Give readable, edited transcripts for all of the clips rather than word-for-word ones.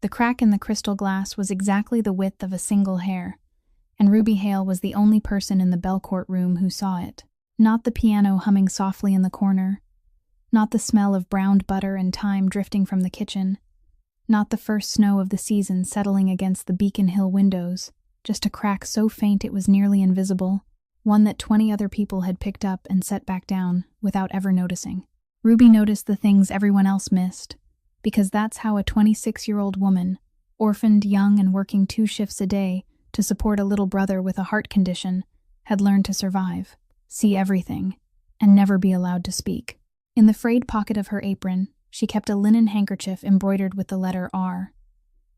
The crack in the crystal glass was exactly the width of a single hair, and Ruby Hale was the only person in the Belcourt room who saw it. Not the piano humming softly in the corner, not the smell of browned butter and thyme drifting from the kitchen, not the first snow of the season settling against the Beacon Hill windows, just a crack so faint it was nearly invisible, one that 20 other people had picked up and set back down without ever noticing. Ruby noticed the things everyone else missed, because that's how a 26-year-old woman, orphaned, young, and working 2 shifts a day to support a little brother with a heart condition, had learned to survive, see everything, and never be allowed to speak. In the frayed pocket of her apron, she kept a linen handkerchief embroidered with the letter R,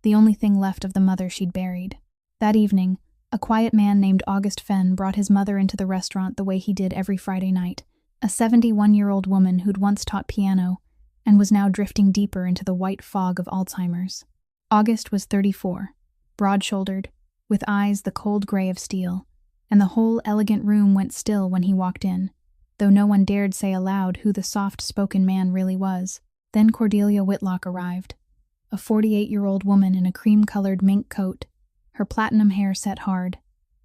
the only thing left of the mother she'd buried. That evening, a quiet man named August Fenn brought his mother into the restaurant the way he did every Friday night, a 71-year-old woman who'd once taught piano and was now drifting deeper into the white fog of Alzheimer's. August was 34, broad-shouldered, with eyes the cold gray of steel, and the whole elegant room went still when he walked in, though no one dared say aloud who the soft-spoken man really was. Then Cordelia Whitlock arrived, a 48-year-old woman in a cream-colored mink coat, her platinum hair set hard,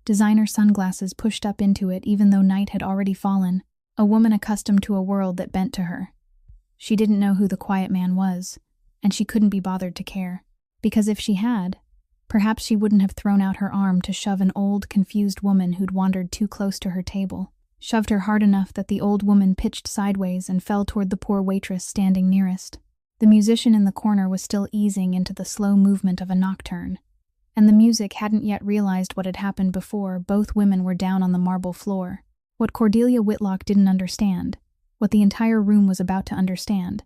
designer sunglasses pushed up into it even though night had already fallen, a woman accustomed to a world that bent to her. She didn't know who the quiet man was, and she couldn't be bothered to care, because if she had, perhaps she wouldn't have thrown out her arm to shove an old, confused woman who'd wandered too close to her table, shoved her hard enough that the old woman pitched sideways and fell toward the poor waitress standing nearest. The musician in the corner was still easing into the slow movement of a nocturne, and the music hadn't yet realized what had happened before both women were down on the marble floor. What Cordelia Whitlock didn't understand, what the entire room was about to understand,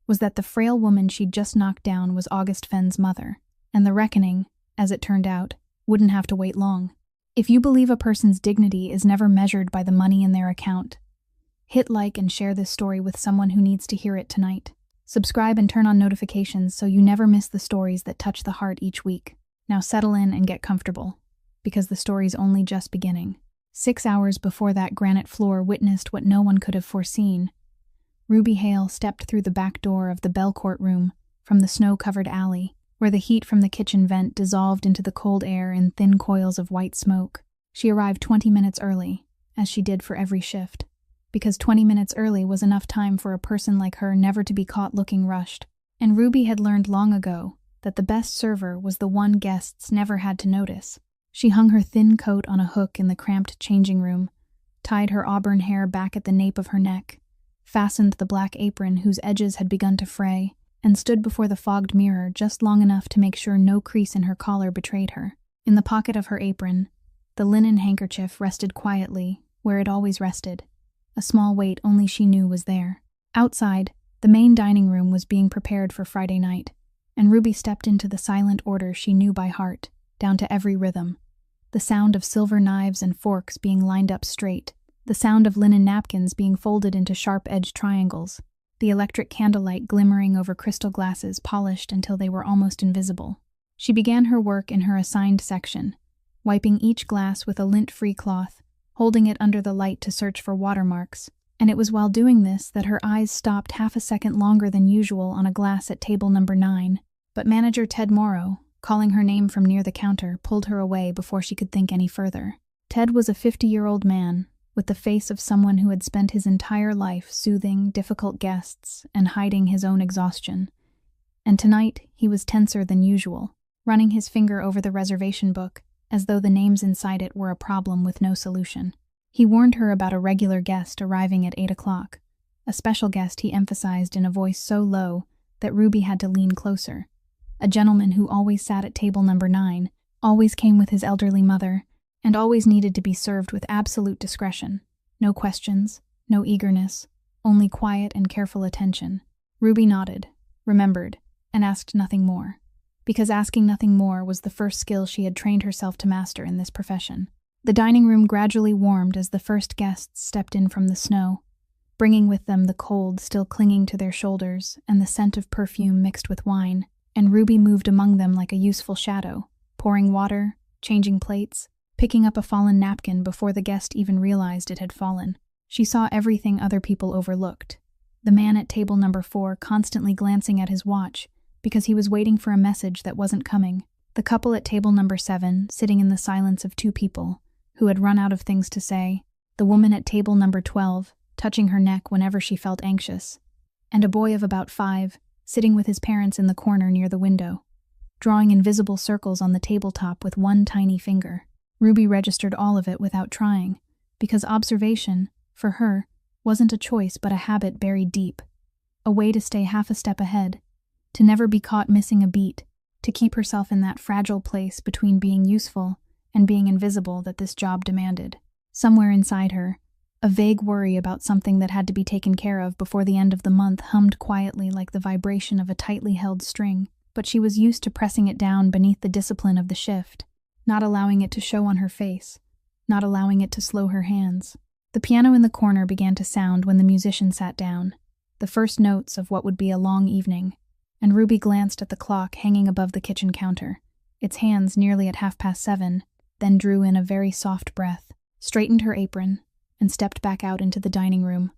was that the frail woman she'd just knocked down was August Fenn's mother, and the reckoning, as it turned out, wouldn't have to wait long. If you believe a person's dignity is never measured by the money in their account, hit like and share this story with someone who needs to hear it tonight. Subscribe and turn on notifications so you never miss the stories that touch the heart each week. Now settle in and get comfortable, because the story's only just beginning. 6 hours before that granite floor witnessed what no one could have foreseen. Ruby Hale stepped through the back door of the Belcourt room from the snow-covered alley, where the heat from the kitchen vent dissolved into the cold air in thin coils of white smoke. She arrived 20 minutes early, as she did for every shift, because 20 minutes early was enough time for a person like her never to be caught looking rushed. And Ruby had learned long ago that the best server was the one guests never had to notice. She hung her thin coat on a hook in the cramped changing room, tied her auburn hair back at the nape of her neck, fastened the black apron whose edges had begun to fray, and stood before the fogged mirror just long enough to make sure no crease in her collar betrayed her. In the pocket of her apron, the linen handkerchief rested quietly, where it always rested, a small weight only she knew was there. Outside, the main dining room was being prepared for Friday night, and Ruby stepped into the silent order she knew by heart, down to every rhythm. The sound of silver knives and forks being lined up straight, the sound of linen napkins being folded into sharp-edged triangles, the electric candlelight glimmering over crystal glasses polished until they were almost invisible. She began her work in her assigned section, wiping each glass with a lint-free cloth, holding it under the light to search for watermarks, and it was while doing this that her eyes stopped half a second longer than usual on a glass at table number 9. But manager Ted Morrow, calling her name from near the counter, pulled her away before she could think any further. Ted was a 50-year-old man, with the face of someone who had spent his entire life soothing difficult guests and hiding his own exhaustion. And tonight, he was tenser than usual, running his finger over the reservation book, as though the names inside it were a problem with no solution. He warned her about a regular guest arriving at 8 o'clock, a special guest he emphasized in a voice so low that Ruby had to lean closer. A gentleman who always sat at table number 9, always came with his elderly mother, and always needed to be served with absolute discretion. No questions, no eagerness, only quiet and careful attention. Ruby nodded, remembered, and asked nothing more, because asking nothing more was the first skill she had trained herself to master in this profession. The dining room gradually warmed as the first guests stepped in from the snow, bringing with them the cold still clinging to their shoulders and the scent of perfume mixed with wine, and Ruby moved among them like a useful shadow, pouring water, changing plates, picking up a fallen napkin before the guest even realized it had fallen. She saw everything other people overlooked. The man at table number 4 constantly glancing at his watch, because he was waiting for a message that wasn't coming. The couple at table number 7, sitting in the silence of 2 people, who had run out of things to say, the woman at table number 12, touching her neck whenever she felt anxious, and a boy of about 5, sitting with his parents in the corner near the window, drawing invisible circles on the tabletop with one tiny finger. Ruby registered all of it without trying, because observation, for her, wasn't a choice but a habit buried deep, a way to stay half a step ahead, to never be caught missing a beat, to keep herself in that fragile place between being useful and being invisible that this job demanded. Somewhere inside her, a vague worry about something that had to be taken care of before the end of the month hummed quietly like the vibration of a tightly held string, but she was used to pressing it down beneath the discipline of the shift, not allowing it to show on her face, not allowing it to slow her hands. The piano in the corner began to sound when the musician sat down, the first notes of what would be a long evening, and Ruby glanced at the clock hanging above the kitchen counter, its hands nearly at 7:30, then drew in a very soft breath, straightened her apron, and stepped back out into the dining room,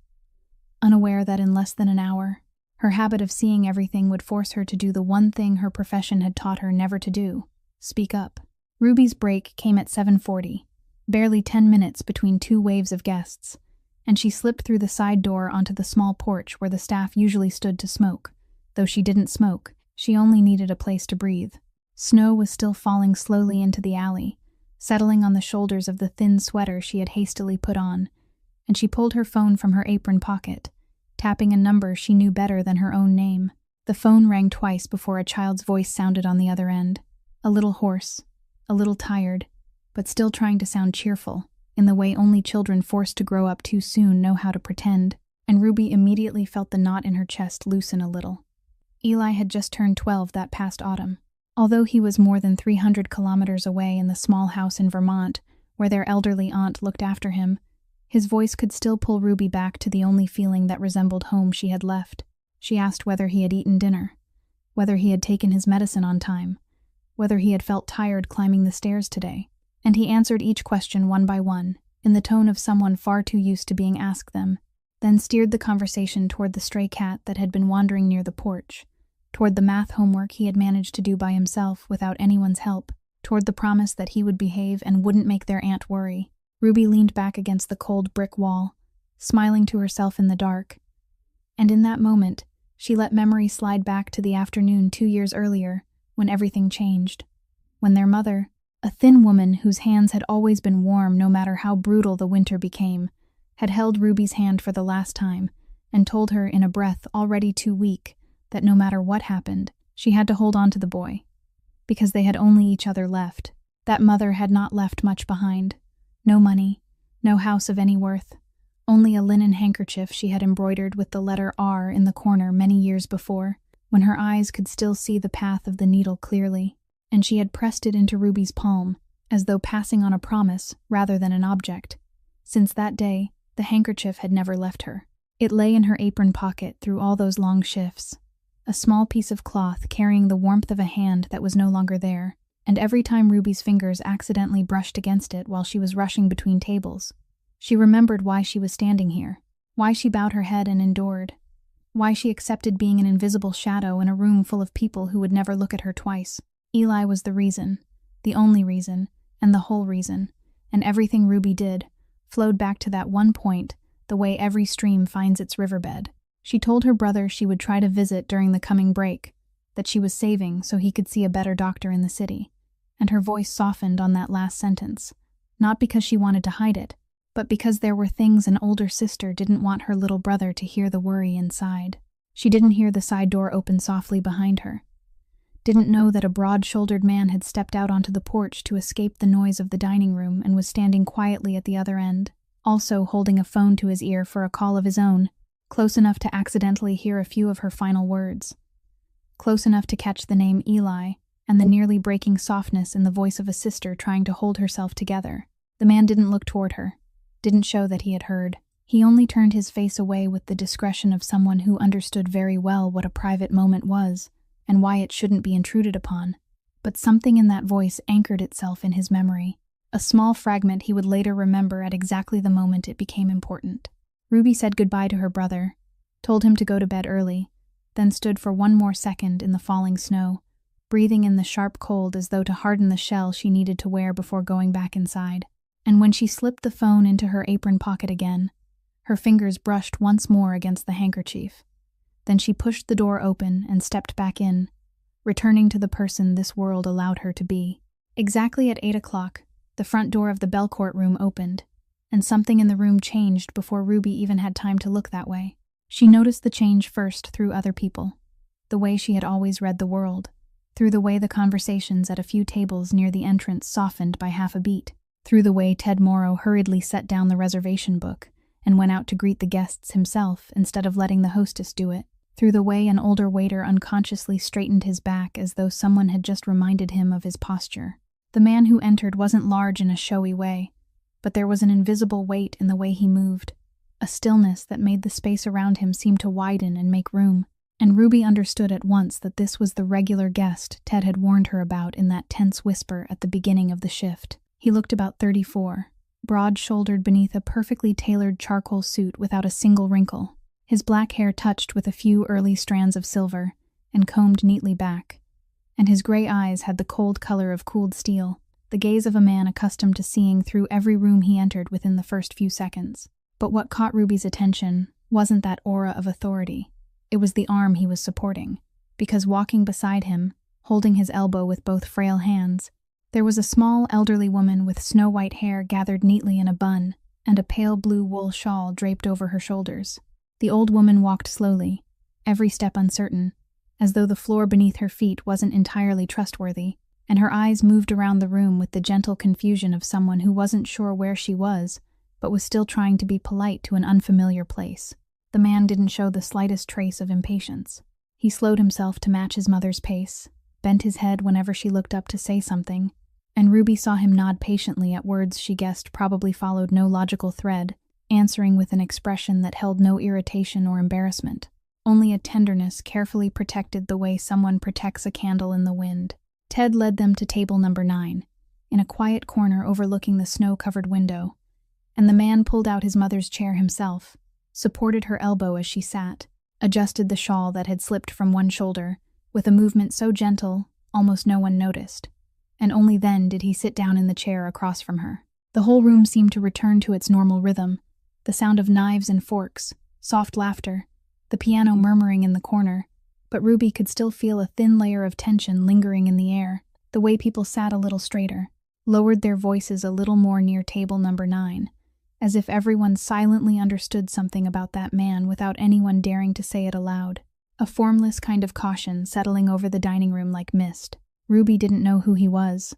unaware that in less than an hour, her habit of seeing everything would force her to do the one thing her profession had taught her never to do: speak up. Ruby's break came at 7:40, barely 10 minutes between 2 waves of guests, and she slipped through the side door onto the small porch where the staff usually stood to smoke. Though she didn't smoke, she only needed a place to breathe. Snow was still falling slowly into the alley, settling on the shoulders of the thin sweater she had hastily put on, and she pulled her phone from her apron pocket, tapping a number she knew better than her own name. The phone rang twice before a child's voice sounded on the other end, a little hoarse, a little tired, but still trying to sound cheerful, in the way only children forced to grow up too soon know how to pretend, and Ruby immediately felt the knot in her chest loosen a little. Eli had just turned 12 that past autumn. Although he was more than 300 kilometers away in the small house in Vermont, where their elderly aunt looked after him, his voice could still pull Ruby back to the only feeling that resembled home she had left. She asked whether he had eaten dinner, whether he had taken his medicine on time, whether he had felt tired climbing the stairs today, and he answered each question one by one, in the tone of someone far too used to being asked them, then steered the conversation toward the stray cat that had been wandering near the porch, toward the math homework he had managed to do by himself without anyone's help, toward the promise that he would behave and wouldn't make their aunt worry. Ruby leaned back against the cold brick wall, smiling to herself in the dark, and in that moment, she let memory slide back to the afternoon 2 years earlier, when everything changed, when their mother, a thin woman whose hands had always been warm no matter how brutal the winter became, had held Ruby's hand for the last time and told her in a breath already too weak that no matter what happened, she had to hold on to the boy, because they had only each other left. That mother had not left much behind. No money, no house of any worth, only a linen handkerchief she had embroidered with the letter R in the corner many years before, when her eyes could still see the path of the needle clearly, and she had pressed it into Ruby's palm, as though passing on a promise rather than an object. Since that day, the handkerchief had never left her. It lay in her apron pocket through all those long shifts, a small piece of cloth carrying the warmth of a hand that was no longer there, and every time Ruby's fingers accidentally brushed against it while she was rushing between tables, she remembered why she was standing here, why she bowed her head and endured, why she accepted being an invisible shadow in a room full of people who would never look at her twice. Eli was the reason, the only reason, and the whole reason, and everything Ruby did flowed back to that one point, the way every stream finds its riverbed. She told her brother she would try to visit during the coming break, that she was saving so he could see a better doctor in the city, and her voice softened on that last sentence, not because she wanted to hide it, but because there were things an older sister didn't want her little brother to hear the worry inside. She didn't hear the side door open softly behind her, didn't know that a broad-shouldered man had stepped out onto the porch to escape the noise of the dining room and was standing quietly at the other end, also holding a phone to his ear for a call of his own, close enough to accidentally hear a few of her final words, close enough to catch the name Eli and the nearly breaking softness in the voice of a sister trying to hold herself together. The man didn't look toward her, didn't show that he had heard. He only turned his face away with the discretion of someone who understood very well what a private moment was and why it shouldn't be intruded upon. But something in that voice anchored itself in his memory, a small fragment he would later remember at exactly the moment it became important. Ruby said goodbye to her brother, told him to go to bed early, then stood for one more second in the falling snow, breathing in the sharp cold as though to harden the shell she needed to wear before going back inside. And when she slipped the phone into her apron pocket again, her fingers brushed once more against the handkerchief. Then she pushed the door open and stepped back in, returning to the person this world allowed her to be. Exactly at 8 o'clock, the front door of the Belcourt room opened, and something in the room changed before Ruby even had time to look that way. She noticed the change first through other people, the way she had always read the world, through the way the conversations at a few tables near the entrance softened by half a beat, through the way Ted Morrow hurriedly set down the reservation book and went out to greet the guests himself instead of letting the hostess do it, through the way an older waiter unconsciously straightened his back as though someone had just reminded him of his posture. The man who entered wasn't large in a showy way, but there was an invisible weight in the way he moved, a stillness that made the space around him seem to widen and make room. And Ruby understood at once that this was the regular guest Ted had warned her about in that tense whisper at the beginning of the shift. He looked about 34, broad-shouldered beneath a perfectly tailored charcoal suit without a single wrinkle, his black hair touched with a few early strands of silver and combed neatly back, and his gray eyes had the cold color of cooled steel, the gaze of a man accustomed to seeing through every room he entered within the first few seconds. But what caught Ruby's attention wasn't that aura of authority. It was the arm he was supporting, because walking beside him, holding his elbow with both frail hands, there was a small elderly woman with snow-white hair gathered neatly in a bun and a pale blue wool shawl draped over her shoulders. The old woman walked slowly, every step uncertain, as though the floor beneath her feet wasn't entirely trustworthy, and her eyes moved around the room with the gentle confusion of someone who wasn't sure where she was, but was still trying to be polite to an unfamiliar place. The man didn't show the slightest trace of impatience. He slowed himself to match his mother's pace, bent his head whenever she looked up to say something, and Ruby saw him nod patiently at words she guessed probably followed no logical thread, answering with an expression that held no irritation or embarrassment. Only a tenderness carefully protected the way someone protects a candle in the wind. Ted led them to table number 9, in a quiet corner overlooking the snow-covered window, and the man pulled out his mother's chair himself, supported her elbow as she sat, adjusted the shawl that had slipped from one shoulder, with a movement so gentle almost no one noticed, and only then did he sit down in the chair across from her. The whole room seemed to return to its normal rhythm, the sound of knives and forks, soft laughter, the piano murmuring in the corner, but Ruby could still feel a thin layer of tension lingering in the air. The way people sat a little straighter, lowered their voices a little more near table number 9, as if everyone silently understood something about that man without anyone daring to say it aloud. A formless kind of caution settling over the dining room like mist. Ruby didn't know who he was,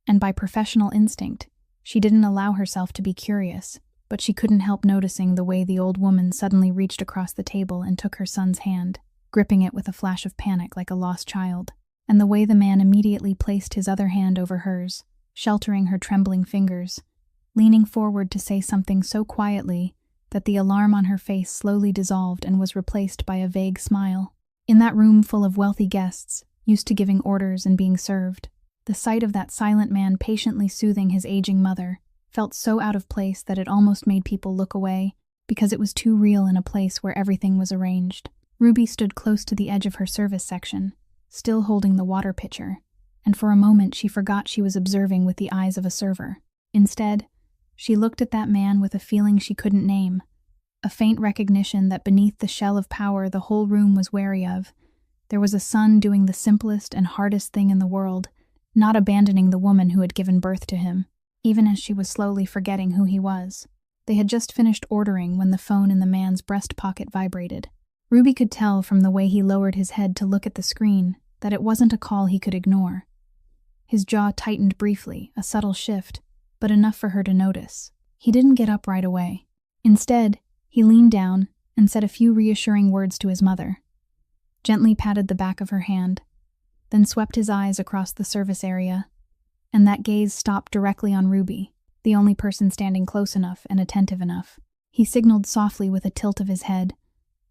and by professional instinct, she didn't allow herself to be curious, but she couldn't help noticing the way the old woman suddenly reached across the table and took her son's hand, gripping it with a flash of panic like a lost child, and the way the man immediately placed his other hand over hers, sheltering her trembling fingers, leaning forward to say something so quietly that the alarm on her face slowly dissolved and was replaced by a vague smile. In that room full of wealthy guests, used to giving orders and being served, the sight of that silent man patiently soothing his aging mother felt so out of place that it almost made people look away, because it was too real in a place where everything was arranged. Ruby stood close to the edge of her service section, still holding the water pitcher, and for a moment she forgot she was observing with the eyes of a server. Instead, she looked at that man with a feeling she couldn't name, a faint recognition that beneath the shell of power the whole room was wary of, there was a son doing the simplest and hardest thing in the world, not abandoning the woman who had given birth to him, even as she was slowly forgetting who he was. They had just finished ordering when the phone in the man's breast pocket vibrated. Ruby could tell from the way he lowered his head to look at the screen that it wasn't a call he could ignore. His jaw tightened briefly, a subtle shift, but enough for her to notice. He didn't get up right away. Instead, he leaned down and said a few reassuring words to his mother, gently patted the back of her hand, then swept his eyes across the service area, and that gaze stopped directly on Ruby, the only person standing close enough and attentive enough. He signaled softly with a tilt of his head,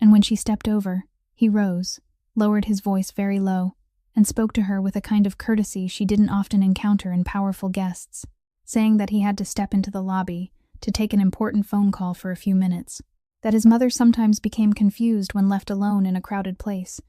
and when she stepped over, he rose, lowered his voice very low, and spoke to her with a kind of courtesy she didn't often encounter in powerful guests, saying that he had to step into the lobby to take an important phone call for a few minutes. that his mother sometimes became confused when left alone in a crowded place,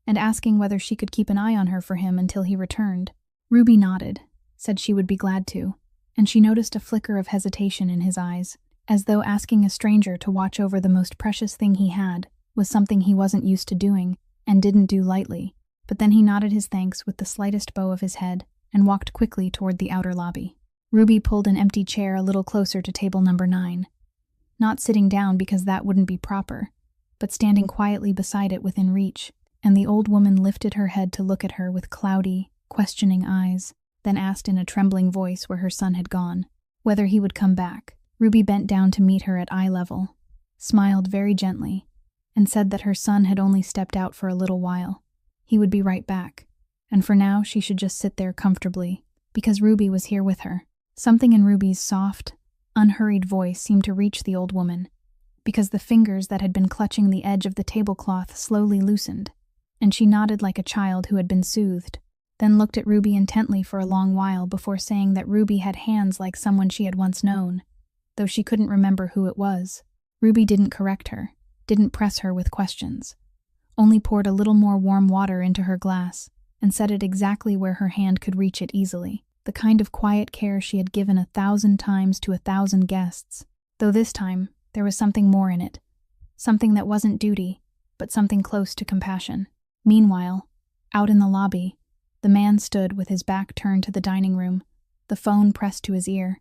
and asking whether she could keep an eye on her for him until he returned. Ruby nodded, said she would be glad to, and she noticed a flicker of hesitation in his eyes, as though asking a stranger to watch over the most precious thing he had was something he wasn't used to doing and didn't do lightly. But then he nodded his thanks with the slightest bow of his head and walked quickly toward the outer lobby. Ruby pulled an empty chair a little closer to table number 9, not sitting down because that wouldn't be proper, but standing quietly beside it within reach, and the old woman lifted her head to look at her with cloudy, questioning eyes, then asked in a trembling voice where her son had gone, whether he would come back. Ruby bent down to meet her at eye level, smiled very gently, and said that her son had only stepped out for a little while. He would be right back, and for now she should just sit there comfortably, because Ruby was here with her. Something in Ruby's soft, unhurried voice seemed to reach the old woman, because the fingers that had been clutching the edge of the tablecloth slowly loosened, and she nodded like a child who had been soothed, then looked at Ruby intently for a long while before saying that Ruby had hands like someone she had once known, though she couldn't remember who it was. Ruby didn't correct her, didn't press her with questions, only poured a little more warm water into her glass and set it exactly where her hand could reach it easily, the kind of quiet care she had given 1,000 times to 1,000 guests, though this time there was something more in it, something that wasn't duty, but something close to compassion. Meanwhile, out in the lobby, the man stood with his back turned to the dining room, the phone pressed to his ear,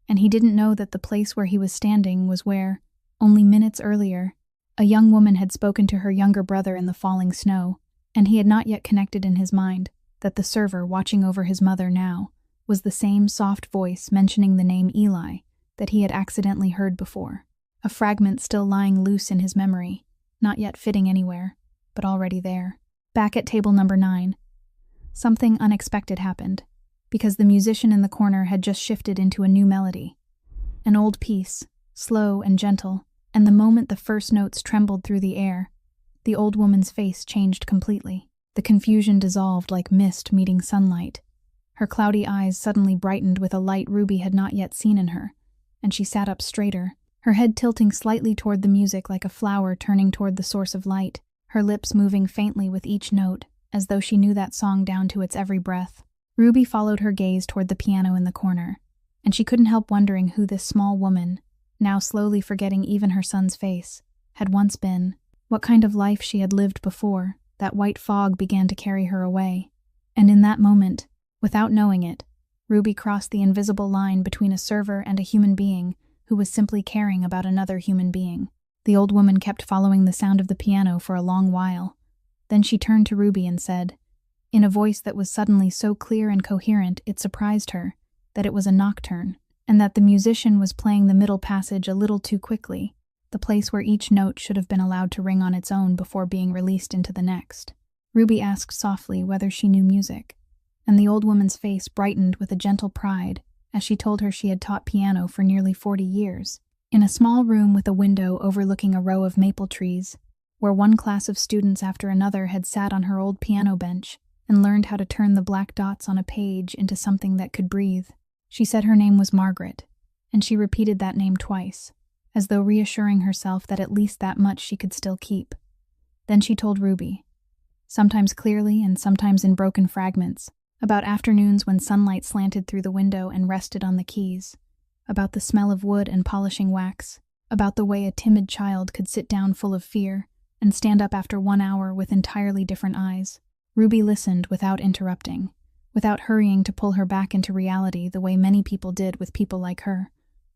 and he didn't know that the place where he was standing was where, only minutes earlier, a young woman had spoken to her younger brother in the falling snow, and he had not yet connected in his mind that the server watching over his mother now was the same soft voice mentioning the name Eli that he had accidentally heard before, a fragment still lying loose in his memory, not yet fitting anywhere, but already there. Back at table number 9, something unexpected happened, because the musician in the corner had just shifted into a new melody, an old piece, slow and gentle, and the moment the first notes trembled through the air, the old woman's face changed completely. The confusion dissolved like mist meeting sunlight. Her cloudy eyes suddenly brightened with a light Ruby had not yet seen in her, and she sat up straighter, her head tilting slightly toward the music like a flower turning toward the source of light, her lips moving faintly with each note, as though she knew that song down to its every breath. Ruby followed her gaze toward the piano in the corner, and she couldn't help wondering who this small woman, now slowly forgetting even her son's face, had once been, what kind of life she had lived before that white fog began to carry her away. And in that moment, without knowing it, Ruby crossed the invisible line between a server and a human being who was simply caring about another human being. The old woman kept following the sound of the piano for a long while. Then she turned to Ruby and said, in a voice that was suddenly so clear and coherent it surprised her, that it was a nocturne, and that the musician was playing the middle passage a little too quickly, the place where each note should have been allowed to ring on its own before being released into the next. Ruby asked softly whether she knew music, and the old woman's face brightened with a gentle pride as she told her she had taught piano for nearly 40 years. In a small room with a window overlooking a row of maple trees, where one class of students after another had sat on her old piano bench and learned how to turn the black dots on a page into something that could breathe. She said her name was Margaret, and she repeated that name twice, as though reassuring herself that at least that much she could still keep. Then she told Ruby, sometimes clearly and sometimes in broken fragments, about afternoons when sunlight slanted through the window and rested on the keys, about the smell of wood and polishing wax, about the way a timid child could sit down full of fear and stand up after 1 hour with entirely different eyes. Ruby listened without interrupting, without hurrying to pull her back into reality the way many people did with people like her,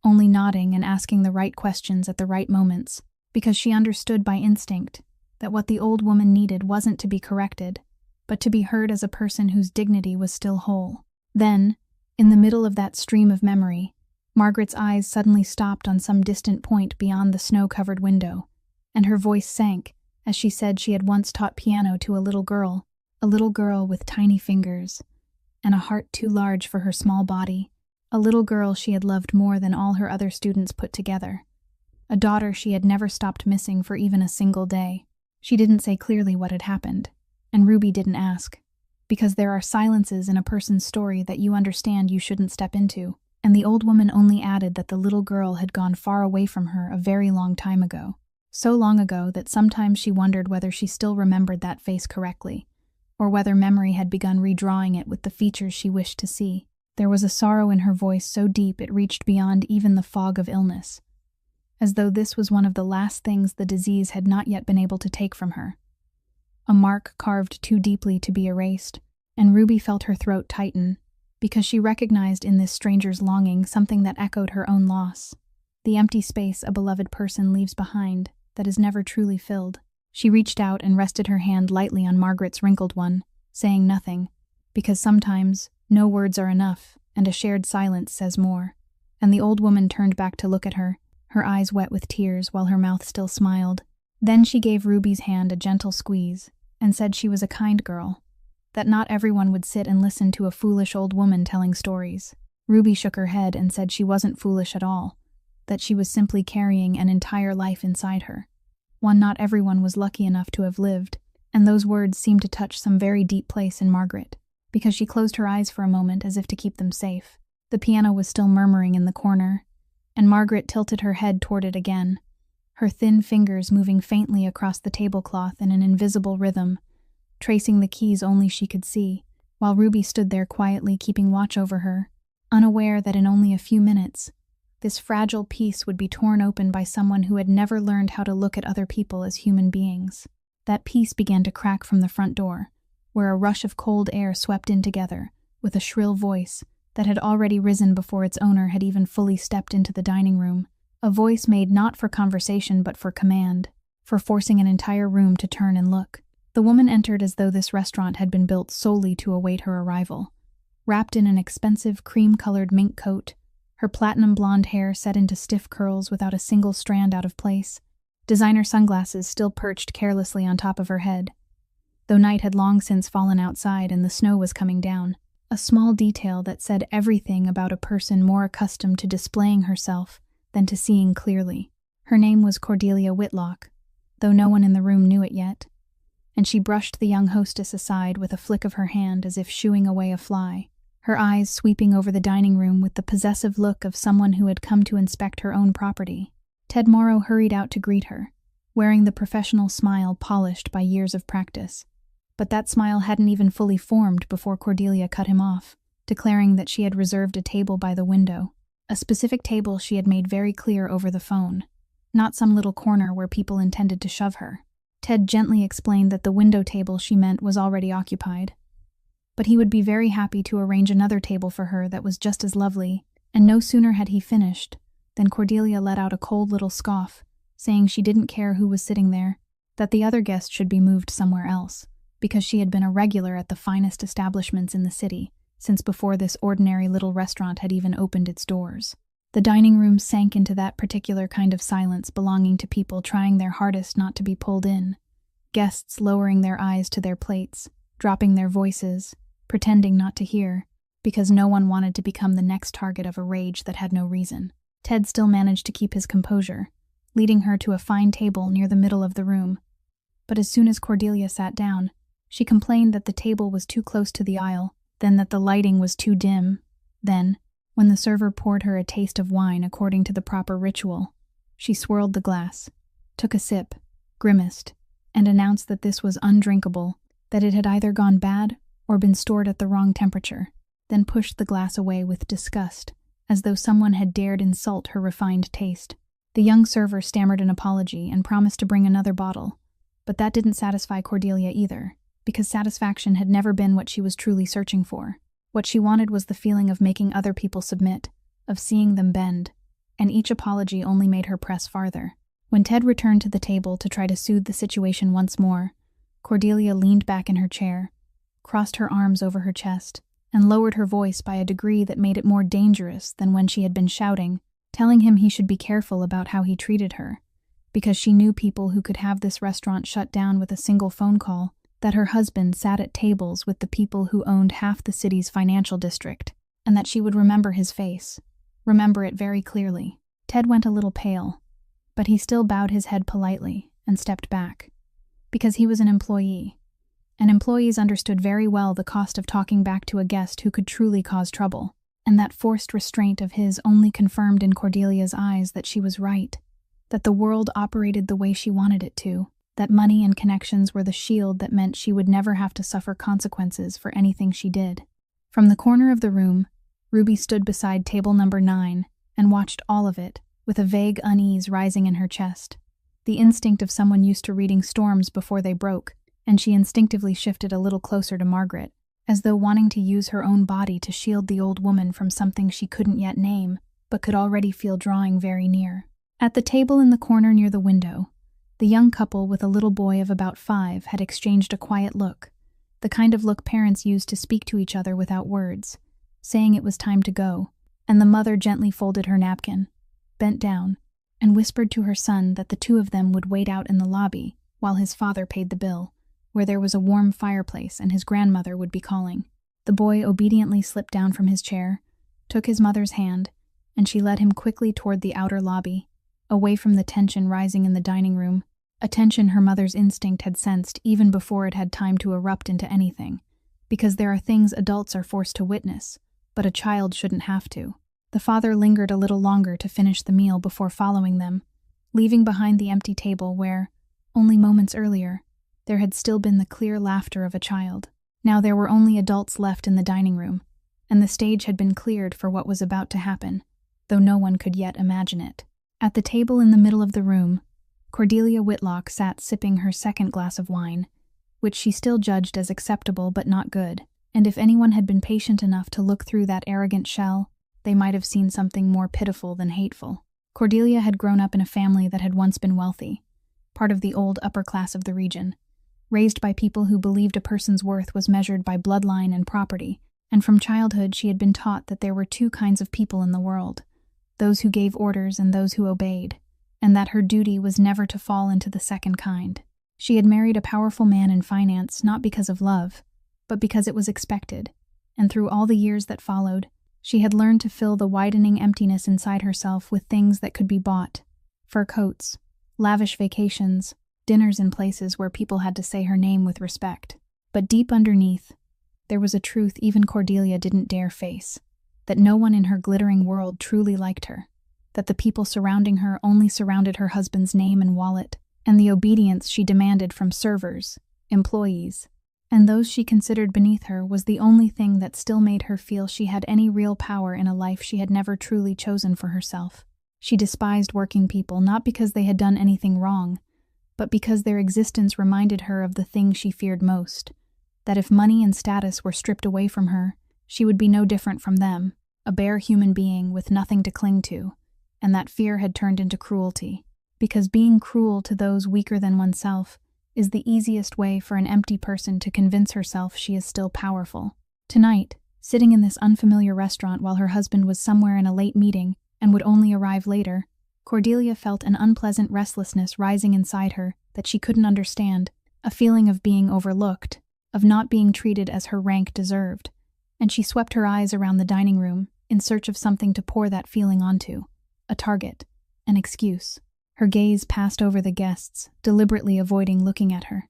only nodding and asking the right questions at the right moments, because she understood by instinct that what the old woman needed wasn't to be corrected, but to be heard as a person whose dignity was still whole. Then, in the middle of that stream of memory, Margaret's eyes suddenly stopped on some distant point beyond the snow-covered window, and her voice sank as she said she had once taught piano to a little girl with tiny fingers, and a heart too large for her small body, a little girl she had loved more than all her other students put together, a daughter she had never stopped missing for even a single day. She didn't say clearly what had happened, and Ruby didn't ask, because there are silences in a person's story that you understand you shouldn't step into, and the old woman only added that the little girl had gone far away from her a very long time ago. So long ago that sometimes she wondered whether she still remembered that face correctly, or whether memory had begun redrawing it with the features she wished to see. There was a sorrow in her voice so deep it reached beyond even the fog of illness, as though this was one of the last things the disease had not yet been able to take from her. A mark carved too deeply to be erased, and Ruby felt her throat tighten, because she recognized in this stranger's longing something that echoed her own loss, the empty space a beloved person leaves behind that is never truly filled. She reached out and rested her hand lightly on Margaret's wrinkled one, saying nothing, because sometimes no words are enough, and a shared silence says more. And the old woman turned back to look at her, her eyes wet with tears while her mouth still smiled. Then she gave Ruby's hand a gentle squeeze, and said she was a kind girl, that not everyone would sit and listen to a foolish old woman telling stories. Ruby shook her head and said she wasn't foolish at all, that she was simply carrying an entire life inside her, one not everyone was lucky enough to have lived, and those words seemed to touch some very deep place in Margaret, because she closed her eyes for a moment as if to keep them safe. The piano was still murmuring in the corner, and Margaret tilted her head toward it again, her thin fingers moving faintly across the tablecloth in an invisible rhythm, tracing the keys only she could see, while Ruby stood there quietly keeping watch over her, unaware that in only a few minutes, this fragile piece would be torn open by someone who had never learned how to look at other people as human beings. That piece began to crack from the front door, where a rush of cold air swept in together, with a shrill voice that had already risen before its owner had even fully stepped into the dining room, a voice made not for conversation but for command, for forcing an entire room to turn and look. The woman entered as though this restaurant had been built solely to await her arrival. Wrapped in an expensive cream-colored mink coat, her platinum blonde hair set into stiff curls without a single strand out of place, designer sunglasses still perched carelessly on top of her head, though night had long since fallen outside and the snow was coming down, a small detail that said everything about a person more accustomed to displaying herself than to seeing clearly. Her name was Cordelia Whitlock, though no one in the room knew it yet, and she brushed the young hostess aside with a flick of her hand as if shooing away a fly, her eyes sweeping over the dining room with the possessive look of someone who had come to inspect her own property. Ted Morrow hurried out to greet her, wearing the professional smile polished by years of practice. But that smile hadn't even fully formed before Cordelia cut him off, declaring that she had reserved a table by the window, a specific table she had made very clear over the phone, not some little corner where people intended to shove her. Ted gently explained that the window table she meant was already occupied, but he would be very happy to arrange another table for her that was just as lovely, and no sooner had he finished than Cordelia let out a cold little scoff, saying she didn't care who was sitting there, that the other guest should be moved somewhere else, because she had been a regular at the finest establishments in the city, since before this ordinary little restaurant had even opened its doors. The dining room sank into that particular kind of silence belonging to people trying their hardest not to be pulled in, guests lowering their eyes to their plates, dropping their voices, pretending not to hear, because no one wanted to become the next target of a rage that had no reason. Ted still managed to keep his composure, leading her to a fine table near the middle of the room. But as soon as Cordelia sat down, she complained that the table was too close to the aisle, then that the lighting was too dim. Then, when the server poured her a taste of wine according to the proper ritual, she swirled the glass, took a sip, grimaced, and announced that this was undrinkable, that it had either gone bad or been stored at the wrong temperature, then pushed the glass away with disgust, as though someone had dared insult her refined taste. The young server stammered an apology and promised to bring another bottle, but that didn't satisfy Cordelia either, because satisfaction had never been what she was truly searching for. What she wanted was the feeling of making other people submit, of seeing them bend, and each apology only made her press farther. When Ted returned to the table to try to soothe the situation once more, Cordelia leaned back in her chair, crossed her arms over her chest, and lowered her voice by a degree that made it more dangerous than when she had been shouting, telling him he should be careful about how he treated her, because she knew people who could have this restaurant shut down with a single phone call, that her husband sat at tables with the people who owned half the city's financial district, and that she would remember his face, remember it very clearly. Ted went a little pale, but he still bowed his head politely and stepped back, because he was an employee, and employees understood very well the cost of talking back to a guest who could truly cause trouble, and that forced restraint of his only confirmed in Cordelia's eyes that she was right, that the world operated the way she wanted it to, that money and connections were the shield that meant she would never have to suffer consequences for anything she did. From the corner of the room, Ruby stood beside table number 9 and watched all of it, with a vague unease rising in her chest. The instinct of someone used to reading storms before they broke, and she instinctively shifted a little closer to Margaret, as though wanting to use her own body to shield the old woman from something she couldn't yet name, but could already feel drawing very near. At the table in the corner near the window, the young couple with a little boy of about 5 had exchanged a quiet look, the kind of look parents use to speak to each other without words, saying it was time to go, and the mother gently folded her napkin, bent down, and whispered to her son that the two of them would wait out in the lobby while his father paid the bill, where there was a warm fireplace and his grandmother would be calling. The boy obediently slipped down from his chair, took his mother's hand, and she led him quickly toward the outer lobby, away from the tension rising in the dining room, a tension her mother's instinct had sensed even before it had time to erupt into anything, because there are things adults are forced to witness, but a child shouldn't have to. The father lingered a little longer to finish the meal before following them, leaving behind the empty table where, only moments earlier, there had still been the clear laughter of a child. Now there were only adults left in the dining room, and the stage had been cleared for what was about to happen, though no one could yet imagine it. At the table in the middle of the room, Cordelia Whitlock sat sipping her second glass of wine, which she still judged as acceptable but not good, and if anyone had been patient enough to look through that arrogant shell, they might have seen something more pitiful than hateful. Cordelia had grown up in a family that had once been wealthy, part of the old upper class of the region, raised by people who believed a person's worth was measured by bloodline and property, and from childhood she had been taught that there were two kinds of people in the world, those who gave orders and those who obeyed, and that her duty was never to fall into the second kind. She had married a powerful man in finance not because of love, but because it was expected, and through all the years that followed, she had learned to fill the widening emptiness inside herself with things that could be bought: fur coats, lavish vacations, dinners in places where people had to say her name with respect. But deep underneath, there was a truth even Cordelia didn't dare face, that no one in her glittering world truly liked her, that the people surrounding her only surrounded her husband's name and wallet, and the obedience she demanded from servers, employees, and those she considered beneath her was the only thing that still made her feel she had any real power in a life she had never truly chosen for herself. She despised working people not because they had done anything wrong, but because their existence reminded her of the thing she feared most, that if money and status were stripped away from her, she would be no different from them, a bare human being with nothing to cling to, and that fear had turned into cruelty, because being cruel to those weaker than oneself is the easiest way for an empty person to convince herself she is still powerful. Tonight, sitting in this unfamiliar restaurant while her husband was somewhere in a late meeting and would only arrive later, Cordelia felt an unpleasant restlessness rising inside her that she couldn't understand, a feeling of being overlooked, of not being treated as her rank deserved, and she swept her eyes around the dining room in search of something to pour that feeling onto, a target, an excuse. Her gaze passed over the guests, deliberately avoiding looking at her,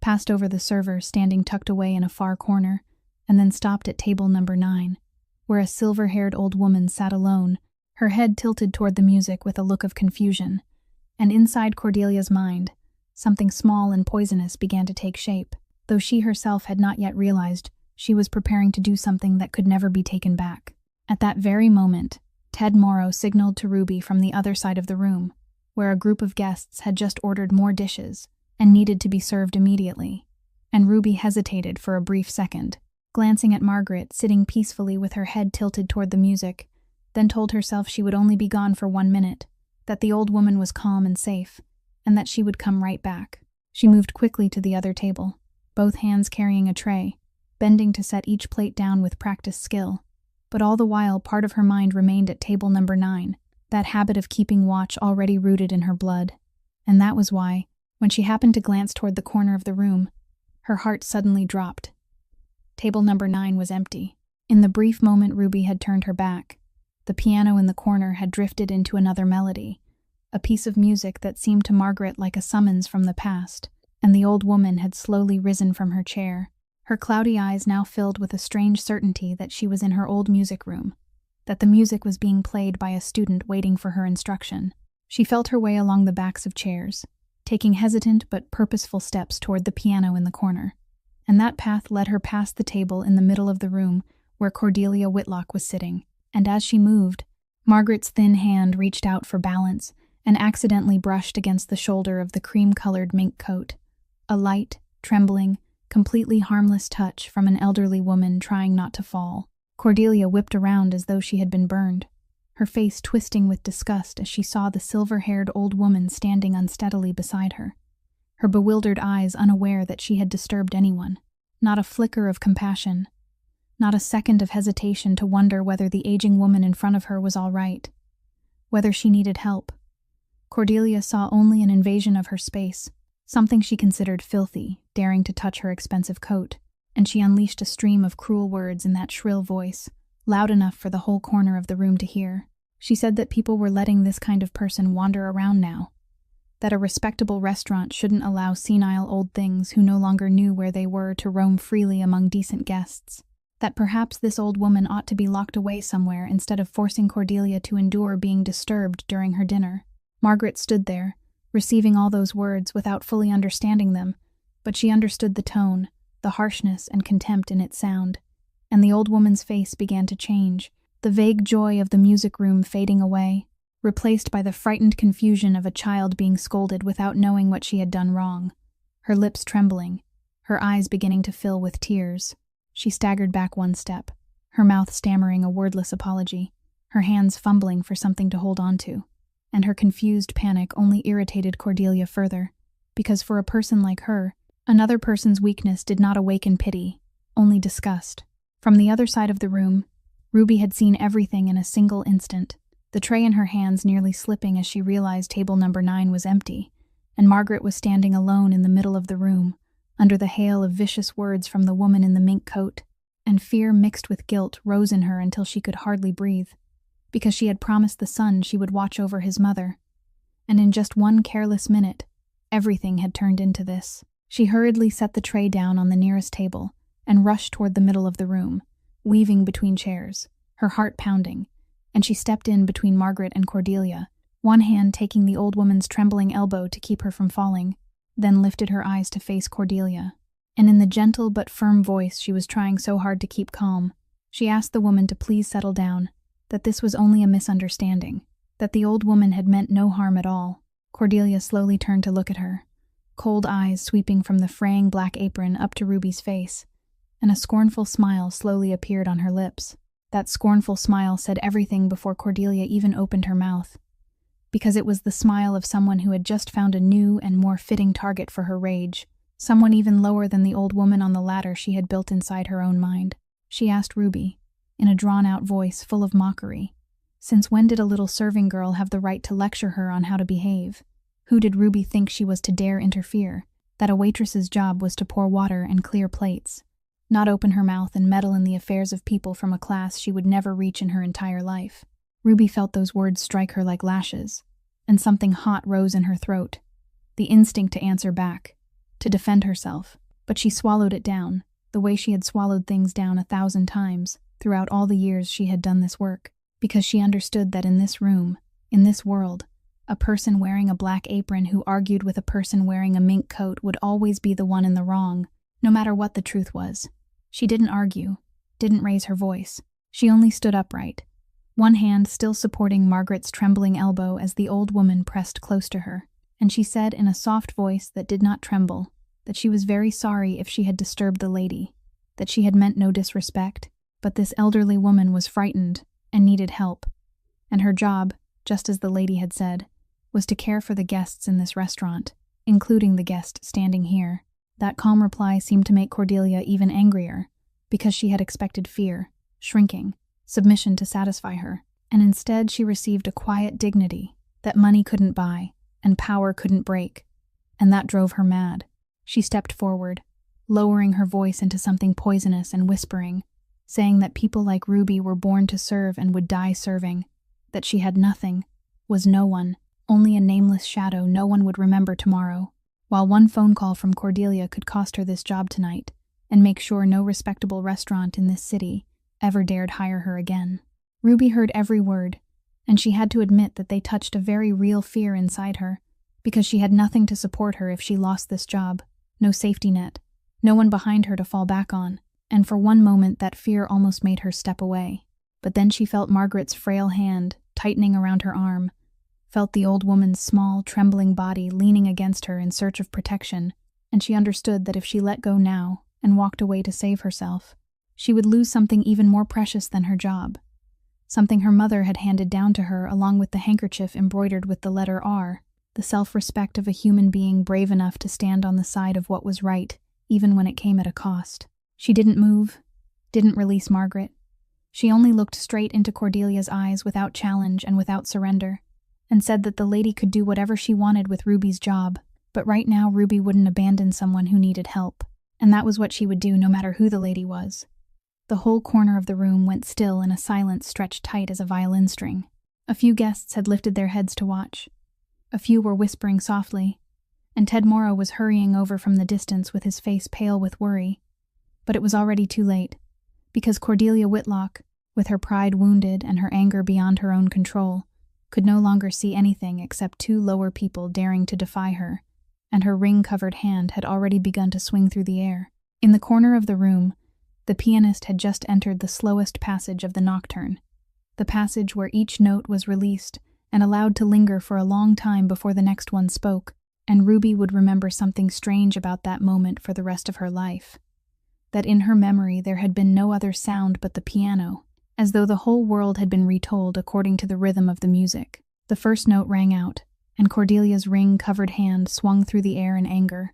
passed over the server standing tucked away in a far corner, and then stopped at table number 9, where a silver-haired old woman sat alone, her head tilted toward the music with a look of confusion. And inside Cordelia's mind, something small and poisonous began to take shape, though she herself had not yet realized she was preparing to do something that could never be taken back. At that very moment, Ted Morrow signaled to Ruby from the other side of the room, where a group of guests had just ordered more dishes and needed to be served immediately, and Ruby hesitated for a brief second, glancing at Margaret sitting peacefully with her head tilted toward the music, then told herself she would only be gone for 1 minute, that the old woman was calm and safe, and that she would come right back. She moved quickly to the other table, both hands carrying a tray, bending to set each plate down with practiced skill, but all the while part of her mind remained at table number 9, that habit of keeping watch already rooted in her blood. And that was why, when she happened to glance toward the corner of the room, her heart suddenly dropped. Table number 9 was empty. In the brief moment Ruby had turned her back, the piano in the corner had drifted into another melody, a piece of music that seemed to Margaret like a summons from the past, and the old woman had slowly risen from her chair, her cloudy eyes now filled with a strange certainty that she was in her old music room, that the music was being played by a student waiting for her instruction. She felt her way along the backs of chairs, taking hesitant but purposeful steps toward the piano in the corner. And that path led her past the table in the middle of the room where Cordelia Whitlock was sitting. And as she moved, Margaret's thin hand reached out for balance and accidentally brushed against the shoulder of the cream-colored mink coat. A light, trembling, completely harmless touch from an elderly woman trying not to fall. Cordelia whipped around as though she had been burned, her face twisting with disgust as she saw the silver-haired old woman standing unsteadily beside her, her bewildered eyes unaware that she had disturbed anyone. Not a flicker of compassion, not a second of hesitation to wonder whether the aging woman in front of her was all right, whether she needed help. Cordelia saw only an invasion of her space, something she considered filthy, daring to touch her expensive coat, and she unleashed a stream of cruel words in that shrill voice, loud enough for the whole corner of the room to hear. She said that people were letting this kind of person wander around now, that a respectable restaurant shouldn't allow senile old things who no longer knew where they were to roam freely among decent guests, that perhaps this old woman ought to be locked away somewhere instead of forcing Cordelia to endure being disturbed during her dinner. Margaret stood there, receiving all those words without fully understanding them, but she understood the tone, the harshness and contempt in its sound, and the old woman's face began to change, the vague joy of the music room fading away, replaced by the frightened confusion of a child being scolded without knowing what she had done wrong. Her lips trembling, her eyes beginning to fill with tears, she staggered back one step, her mouth stammering a wordless apology, her hands fumbling for something to hold on to. And her confused panic only irritated Cordelia further, because for a person like her, another person's weakness did not awaken pity, only disgust. From the other side of the room, Ruby had seen everything in a single instant, the tray in her hands nearly slipping as she realized table number 9 was empty, and Margaret was standing alone in the middle of the room, under the hail of vicious words from the woman in the mink coat, and fear mixed with guilt rose in her until she could hardly breathe, because she had promised the son she would watch over his mother. And in just one careless minute, everything had turned into this. She hurriedly set the tray down on the nearest table and rushed toward the middle of the room, weaving between chairs, her heart pounding, and she stepped in between Margaret and Cordelia, one hand taking the old woman's trembling elbow to keep her from falling, then lifted her eyes to face Cordelia. And in the gentle but firm voice she was trying so hard to keep calm, she asked the woman to please settle down, that this was only a misunderstanding, that the old woman had meant no harm at all. Cordelia slowly turned to look at her, cold eyes sweeping from the fraying black apron up to Ruby's face, and a scornful smile slowly appeared on her lips. That scornful smile said everything before Cordelia even opened her mouth, because it was the smile of someone who had just found a new and more fitting target for her rage, someone even lower than the old woman on the ladder she had built inside her own mind. She asked Ruby, in a drawn-out voice full of mockery, since when did a little serving girl have the right to lecture her on how to behave? Who did Ruby think she was to dare interfere? That a waitress's job was to pour water and clear plates, not open her mouth and meddle in the affairs of people from a class she would never reach in her entire life. Ruby felt those words strike her like lashes, and something hot rose in her throat, the instinct to answer back, to defend herself, but she swallowed it down, the way she had swallowed things down 1,000 times throughout all the years she had done this work, because she understood that in this room, in this world, a person wearing a black apron who argued with a person wearing a mink coat would always be the one in the wrong, no matter what the truth was. She didn't argue, didn't raise her voice. She only stood upright, one hand still supporting Margaret's trembling elbow as the old woman pressed close to her, and she said in a soft voice that did not tremble that she was very sorry if she had disturbed the lady, that she had meant no disrespect, but this elderly woman was frightened and needed help, and her job, just as the lady had said, was to care for the guests in this restaurant, including the guest standing here. That calm reply seemed to make Cordelia even angrier, because she had expected fear, shrinking, submission to satisfy her, and instead she received a quiet dignity that money couldn't buy and power couldn't break, and that drove her mad. She stepped forward, lowering her voice into something poisonous and whispering, saying that people like Ruby were born to serve and would die serving, that she had nothing, was no one, only a nameless shadow no one would remember tomorrow, while one phone call from Cordelia could cost her this job tonight and make sure no respectable restaurant in this city ever dared hire her again. Ruby heard every word, and she had to admit that they touched a very real fear inside her, because she had nothing to support her if she lost this job, no safety net, no one behind her to fall back on, and for one moment that fear almost made her step away. But then she felt Margaret's frail hand tightening around her arm, felt the old woman's small, trembling body leaning against her in search of protection, and she understood that if she let go now and walked away to save herself, she would lose something even more precious than her job, something her mother had handed down to her along with the handkerchief embroidered with the letter R, the self-respect of a human being brave enough to stand on the side of what was right, even when it came at a cost. She didn't move, didn't release Margaret. She only looked straight into Cordelia's eyes without challenge and without surrender, and said that the lady could do whatever she wanted with Ruby's job, but right now Ruby wouldn't abandon someone who needed help, and that was what she would do no matter who the lady was. The whole corner of the room went still in a silence stretched tight as a violin string. A few guests had lifted their heads to watch. A few were whispering softly, and Ted Morrow was hurrying over from the distance with his face pale with worry. But it was already too late, because Cordelia Whitlock, with her pride wounded and her anger beyond her own control, could no longer see anything except two lower people daring to defy her, and her ring-covered hand had already begun to swing through the air. In the corner of the room, the pianist had just entered the slowest passage of the nocturne, the passage where each note was released and allowed to linger for a long time before the next one spoke, and Ruby would remember something strange about that moment for the rest of her life. That in her memory there had been no other sound but the piano, as though the whole world had been retold according to the rhythm of the music. The first note rang out, and Cordelia's ring-covered hand swung through the air in anger.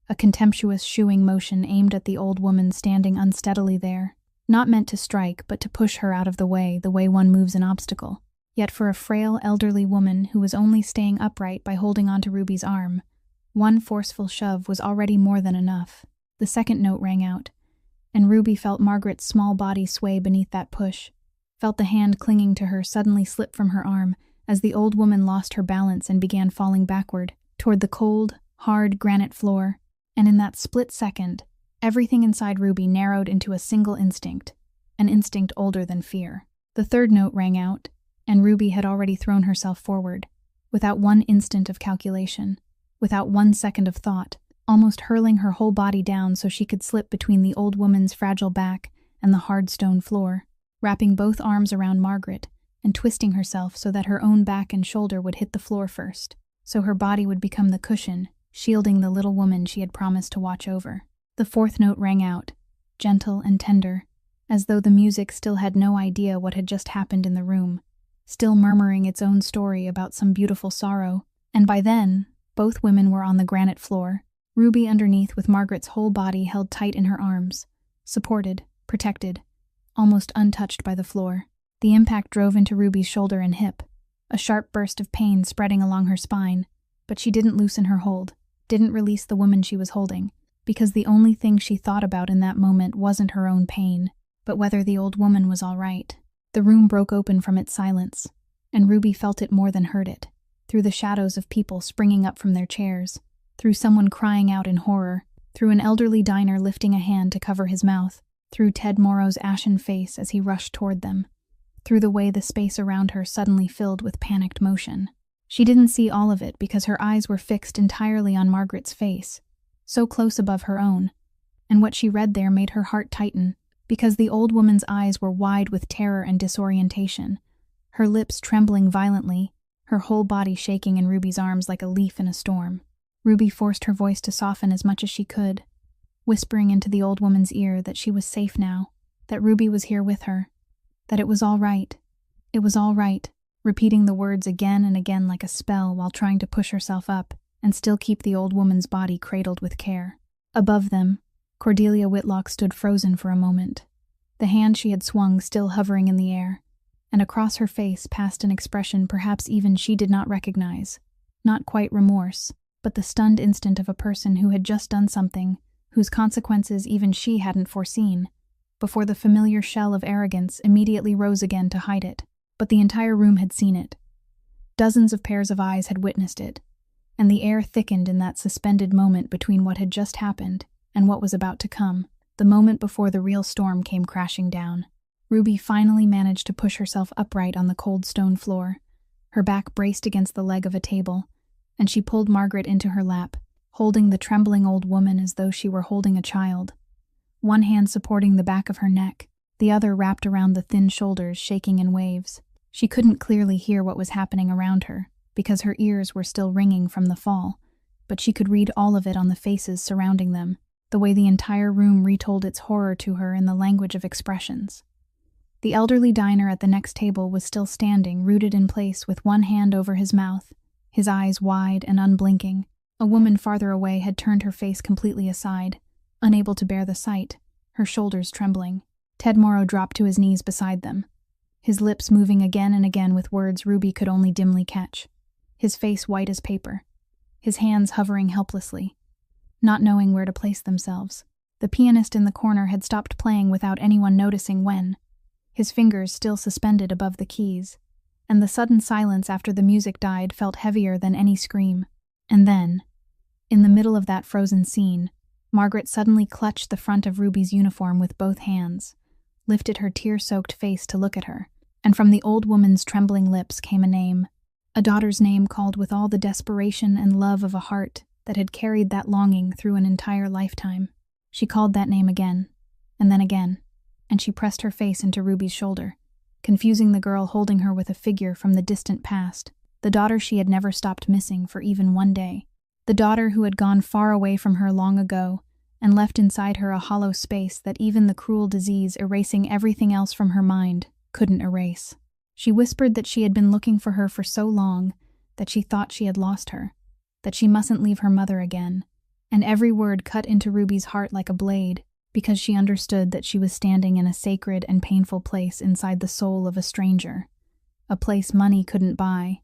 A contemptuous shooing motion aimed at the old woman standing unsteadily there, not meant to strike but to push her out of the way one moves an obstacle. Yet for a frail elderly woman who was only staying upright by holding onto Ruby's arm, one forceful shove was already more than enough. The second note rang out, and Ruby felt Margaret's small body sway beneath that push, felt the hand clinging to her suddenly slip from her arm as the old woman lost her balance and began falling backward toward the cold, hard granite floor, and in that split second, everything inside Ruby narrowed into a single instinct, an instinct older than fear. The third note rang out, and Ruby had already thrown herself forward, without one instant of calculation, without 1 second of thought, almost hurling her whole body down so she could slip between the old woman's fragile back and the hard stone floor, wrapping both arms around Margaret and twisting herself so that her own back and shoulder would hit the floor first, so her body would become the cushion, shielding the little woman she had promised to watch over. The fourth note rang out, gentle and tender, as though the music still had no idea what had just happened in the room, still murmuring its own story about some beautiful sorrow, and by then, both women were on the granite floor, Ruby underneath with Margaret's whole body held tight in her arms, supported, protected, almost untouched by the floor. The impact drove into Ruby's shoulder and hip, a sharp burst of pain spreading along her spine, but she didn't loosen her hold, didn't release the woman she was holding, because the only thing she thought about in that moment wasn't her own pain, but whether the old woman was all right. The room broke open from its silence, and Ruby felt it more than heard it, through the shadows of people springing up from their chairs, through someone crying out in horror, through an elderly diner lifting a hand to cover his mouth, through Ted Morrow's ashen face as he rushed toward them, through the way the space around her suddenly filled with panicked motion. She didn't see all of it because her eyes were fixed entirely on Margaret's face, so close above her own, and what she read there made her heart tighten, because the old woman's eyes were wide with terror and disorientation, her lips trembling violently, her whole body shaking in Ruby's arms like a leaf in a storm. Ruby forced her voice to soften as much as she could, whispering into the old woman's ear that she was safe now, that Ruby was here with her, that it was all right, repeating the words again and again like a spell while trying to push herself up and still keep the old woman's body cradled with care. Above them, Cordelia Whitlock stood frozen for a moment, the hand she had swung still hovering in the air, and across her face passed an expression perhaps even she did not recognize, not quite remorse, but the stunned instant of a person who had just done something whose consequences even she hadn't foreseen, before the familiar shell of arrogance immediately rose again to hide it. But the entire room had seen it. Dozens of pairs of eyes had witnessed it, and the air thickened in that suspended moment between what had just happened and what was about to come, the moment before the real storm came crashing down. Ruby finally managed to push herself upright on the cold stone floor, her back braced against the leg of a table, and she pulled Margaret into her lap, holding the trembling old woman as though she were holding a child. One hand supporting the back of her neck, the other wrapped around the thin shoulders, shaking in waves. She couldn't clearly hear what was happening around her, because her ears were still ringing from the fall, but she could read all of it on the faces surrounding them, the way the entire room retold its horror to her in the language of expressions. The elderly diner at the next table was still standing, rooted in place with one hand over his mouth, his eyes wide and unblinking. A woman farther away had turned her face completely aside, unable to bear the sight, her shoulders trembling. Ted Morrow dropped to his knees beside them, his lips moving again and again with words Ruby could only dimly catch, his face white as paper, his hands hovering helplessly, not knowing where to place themselves. The pianist in the corner had stopped playing without anyone noticing when, his fingers still suspended above the keys, and the sudden silence after the music died felt heavier than any scream. And then, in the middle of that frozen scene, Margaret suddenly clutched the front of Ruby's uniform with both hands, lifted her tear-soaked face to look at her, and from the old woman's trembling lips came a name, a daughter's name called with all the desperation and love of a heart that had carried that longing through an entire lifetime. She called that name again, and then again, and she pressed her face into Ruby's shoulder, confusing the girl holding her with a figure from the distant past, the daughter she had never stopped missing for even one day, the daughter who had gone far away from her long ago and left inside her a hollow space that even the cruel disease erasing everything else from her mind couldn't erase. She whispered that she had been looking for her for so long that she thought she had lost her, that she mustn't leave her mother again, and every word cut into Ruby's heart like a blade, because she understood that she was standing in a sacred and painful place inside the soul of a stranger, a place money couldn't buy,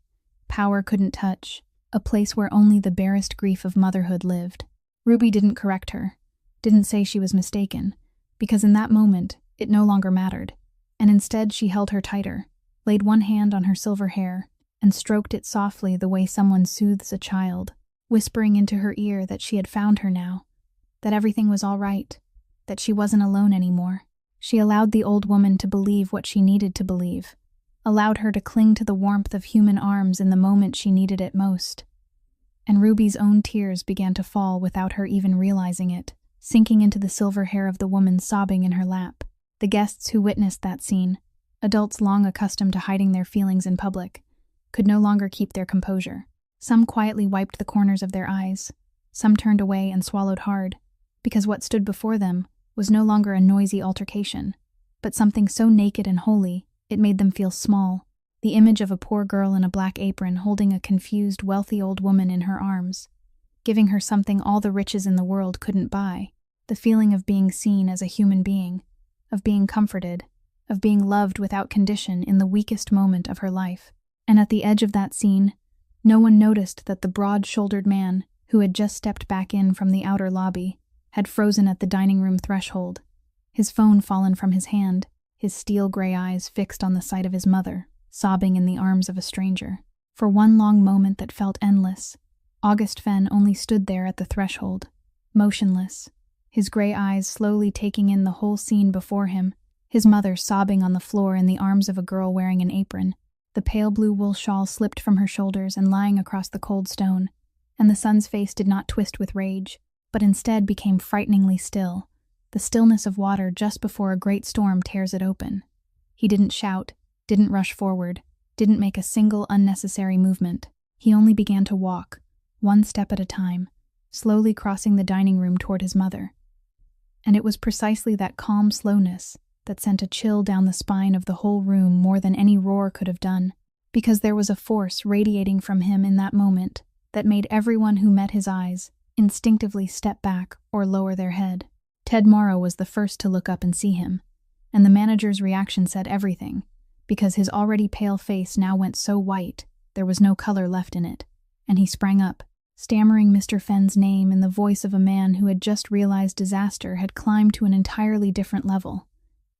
power couldn't touch, a place where only the barest grief of motherhood lived. Ruby didn't correct her, didn't say she was mistaken, because in that moment it no longer mattered, and instead she held her tighter, laid one hand on her silver hair, and stroked it softly the way someone soothes a child, whispering into her ear that she had found her now, that everything was all right, that she wasn't alone anymore. She allowed the old woman to believe what she needed to believe, allowed her to cling to the warmth of human arms in the moment she needed it most. And Ruby's own tears began to fall without her even realizing it, sinking into the silver hair of the woman sobbing in her lap. The guests who witnessed that scene, adults long accustomed to hiding their feelings in public, could no longer keep their composure. Some quietly wiped the corners of their eyes, some turned away and swallowed hard, because what stood before them was no longer a noisy altercation, but something so naked and holy it made them feel small, the image of a poor girl in a black apron holding a confused, wealthy old woman in her arms, giving her something all the riches in the world couldn't buy, the feeling of being seen as a human being, of being comforted, of being loved without condition in the weakest moment of her life. And at the edge of that scene, no one noticed that the broad-shouldered man, who had just stepped back in from the outer lobby, had frozen at the dining room threshold, his phone fallen from his hand, his steel-gray eyes fixed on the sight of his mother, sobbing in the arms of a stranger. For one long moment that felt endless, August Fenn only stood there at the threshold, motionless, his gray eyes slowly taking in the whole scene before him, his mother sobbing on the floor in the arms of a girl wearing an apron, the pale blue wool shawl slipped from her shoulders and lying across the cold stone, and the son's face did not twist with rage, but instead became frighteningly still, the stillness of water just before a great storm tears it open. He didn't shout, didn't rush forward, didn't make a single unnecessary movement. He only began to walk, one step at a time, slowly crossing the dining room toward his mother. And it was precisely that calm slowness that sent a chill down the spine of the whole room more than any roar could have done, because there was a force radiating from him in that moment that made everyone who met his eyes instinctively step back or lower their head. Ted Morrow was the first to look up and see him, and the manager's reaction said everything, because his already pale face now went so white there was no color left in it, and he sprang up, stammering Mr. Fenn's name in the voice of a man who had just realized disaster had climbed to an entirely different level.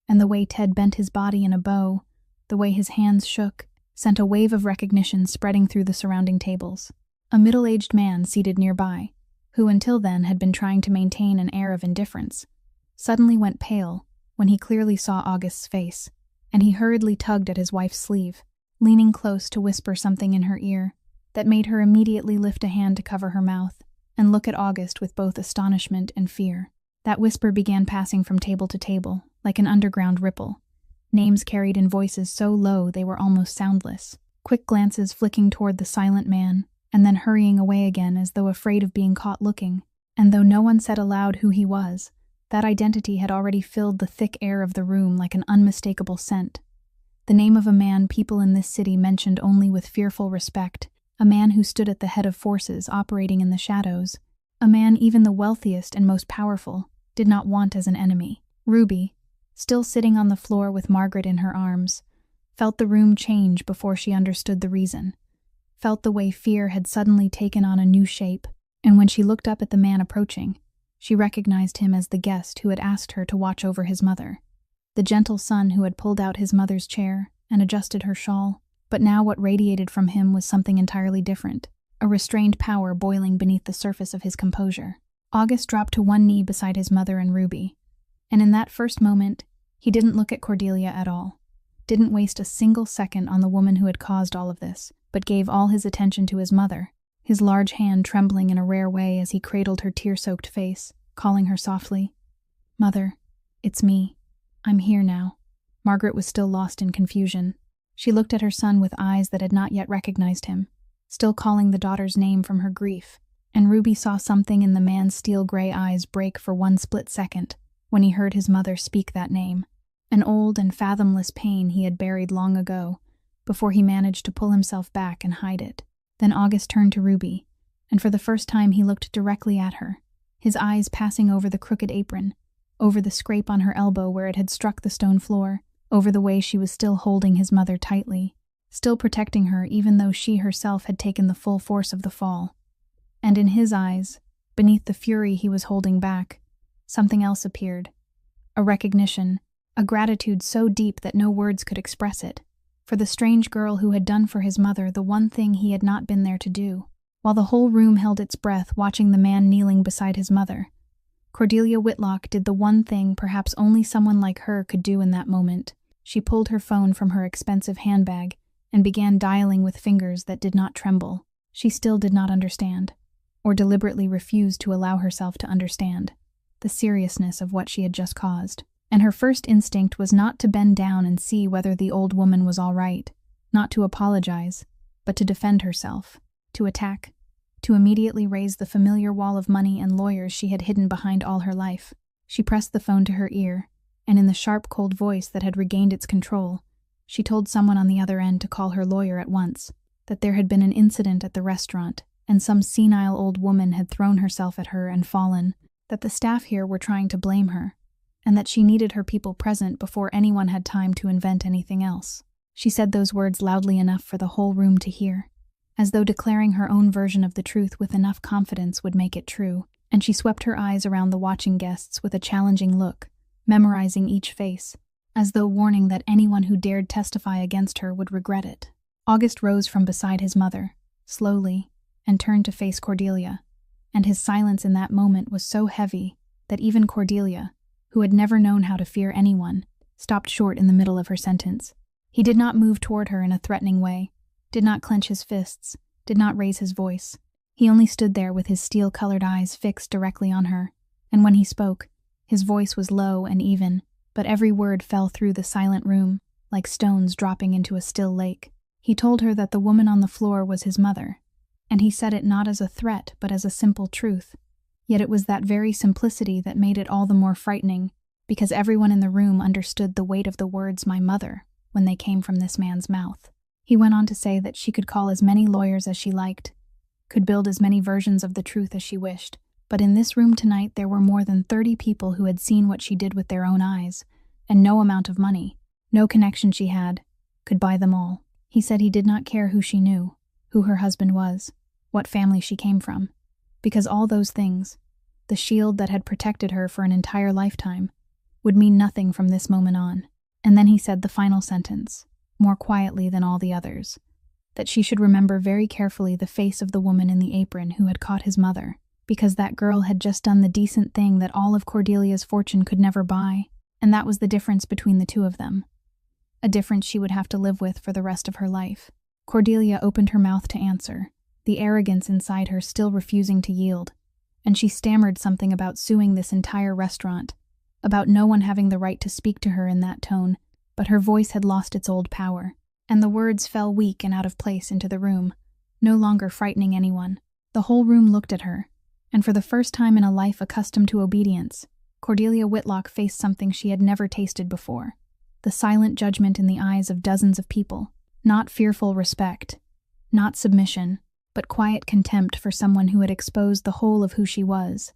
And the way Ted bent his body in a bow, the way his hands shook, sent a wave of recognition spreading through the surrounding tables. A middle-aged man seated nearby, who until then had been trying to maintain an air of indifference, suddenly went pale when he clearly saw August's face. and he hurriedly tugged at his wife's sleeve, leaning close to whisper something in her ear that made her immediately lift a hand to cover her mouth and look at August with both astonishment and fear. That whisper began passing from table to table, like an underground ripple. Names carried in voices so low they were almost soundless, quick glances flicking toward the silent man, and then hurrying away again as though afraid of being caught looking. And though no one said aloud who he was, that identity had already filled the thick air of the room like an unmistakable scent. The name of a man people in this city mentioned only with fearful respect, a man who stood at the head of forces operating in the shadows, a man even the wealthiest and most powerful did not want as an enemy. Ruby, still sitting on the floor with Margaret in her arms, felt the room change before she understood the reason, felt the way fear had suddenly taken on a new shape, and when she looked up at the man approaching, she recognized him as the guest who had asked her to watch over his mother, the gentle son who had pulled out his mother's chair and adjusted her shawl. But now what radiated from him was something entirely different, a restrained power boiling beneath the surface of his composure. August dropped to one knee beside his mother and Ruby, and in that first moment, he didn't look at Cordelia at all, didn't waste a single second on the woman who had caused all of this, but gave all his attention to his mother, his large hand trembling in a rare way as he cradled her tear-soaked face, calling her softly, "Mother, it's me. I'm here now." Margaret was still lost in confusion. She looked at her son with eyes that had not yet recognized him, still calling the daughter's name from her grief, and Ruby saw something in the man's steel-gray eyes break for one split second when he heard his mother speak that name, an old and fathomless pain he had buried long ago, before he managed to pull himself back and hide it. Then August turned to Ruby, and for the first time he looked directly at her, his eyes passing over the crooked apron, over the scrape on her elbow where it had struck the stone floor, over the way she was still holding his mother tightly, still protecting her even though she herself had taken the full force of the fall. And in his eyes, beneath the fury he was holding back, something else appeared, a recognition, a gratitude so deep that no words could express it, for the strange girl who had done for his mother the one thing he had not been there to do. While the whole room held its breath watching the man kneeling beside his mother, Cordelia Whitlock did the one thing perhaps only someone like her could do in that moment. She pulled her phone from her expensive handbag and began dialing with fingers that did not tremble. She still did not understand, or deliberately refused to allow herself to understand, the seriousness of what she had just caused. And her first instinct was not to bend down and see whether the old woman was all right, not to apologize, but to defend herself, to attack, to immediately raise the familiar wall of money and lawyers she had hidden behind all her life. She pressed the phone to her ear, and in the sharp, cold voice that had regained its control, she told someone on the other end to call her lawyer at once, that there had been an incident at the restaurant, and some senile old woman had thrown herself at her and fallen, that the staff here were trying to blame her, and that she needed her people present before anyone had time to invent anything else. She said those words loudly enough for the whole room to hear, as though declaring her own version of the truth with enough confidence would make it true, and she swept her eyes around the watching guests with a challenging look, memorizing each face, as though warning that anyone who dared testify against her would regret it. August rose from beside his mother, slowly, and turned to face Cordelia, and his silence in that moment was so heavy that even Cordelia, who had never known how to fear anyone, stopped short in the middle of her sentence. He did not move toward her in a threatening way, did not clench his fists, did not raise his voice. He only stood there with his steel-colored eyes fixed directly on her, and when he spoke, his voice was low and even, but every word fell through the silent room, like stones dropping into a still lake. He told her that the woman on the floor was his mother, and he said it not as a threat but as a simple truth. Yet it was that very simplicity that made it all the more frightening, because everyone in the room understood the weight of the words "my mother" when they came from this man's mouth. He went on to say that she could call as many lawyers as she liked, could build as many versions of the truth as she wished, but in this room tonight there were more than 30 people who had seen what she did with their own eyes, and no amount of money, no connection she had, could buy them all. He said he did not care who she knew, who her husband was, what family she came from, because all those things, the shield that had protected her for an entire lifetime, would mean nothing from this moment on. And then he said the final sentence, more quietly than all the others, that she should remember very carefully the face of the woman in the apron who had caught his mother, because that girl had just done the decent thing that all of Cordelia's fortune could never buy, and that was the difference between the two of them. a difference she would have to live with for the rest of her life. Cordelia opened her mouth to answer, the arrogance inside her still refusing to yield, and she stammered something about suing this entire restaurant, about no one having the right to speak to her in that tone, but her voice had lost its old power, and the words fell weak and out of place into the room, no longer frightening anyone. The whole room looked at her, and for the first time in a life accustomed to obedience, Cordelia Whitlock faced something she had never tasted before, the silent judgment in the eyes of dozens of people, not fearful respect, not submission, but quiet contempt for someone who had exposed the whole of who she was,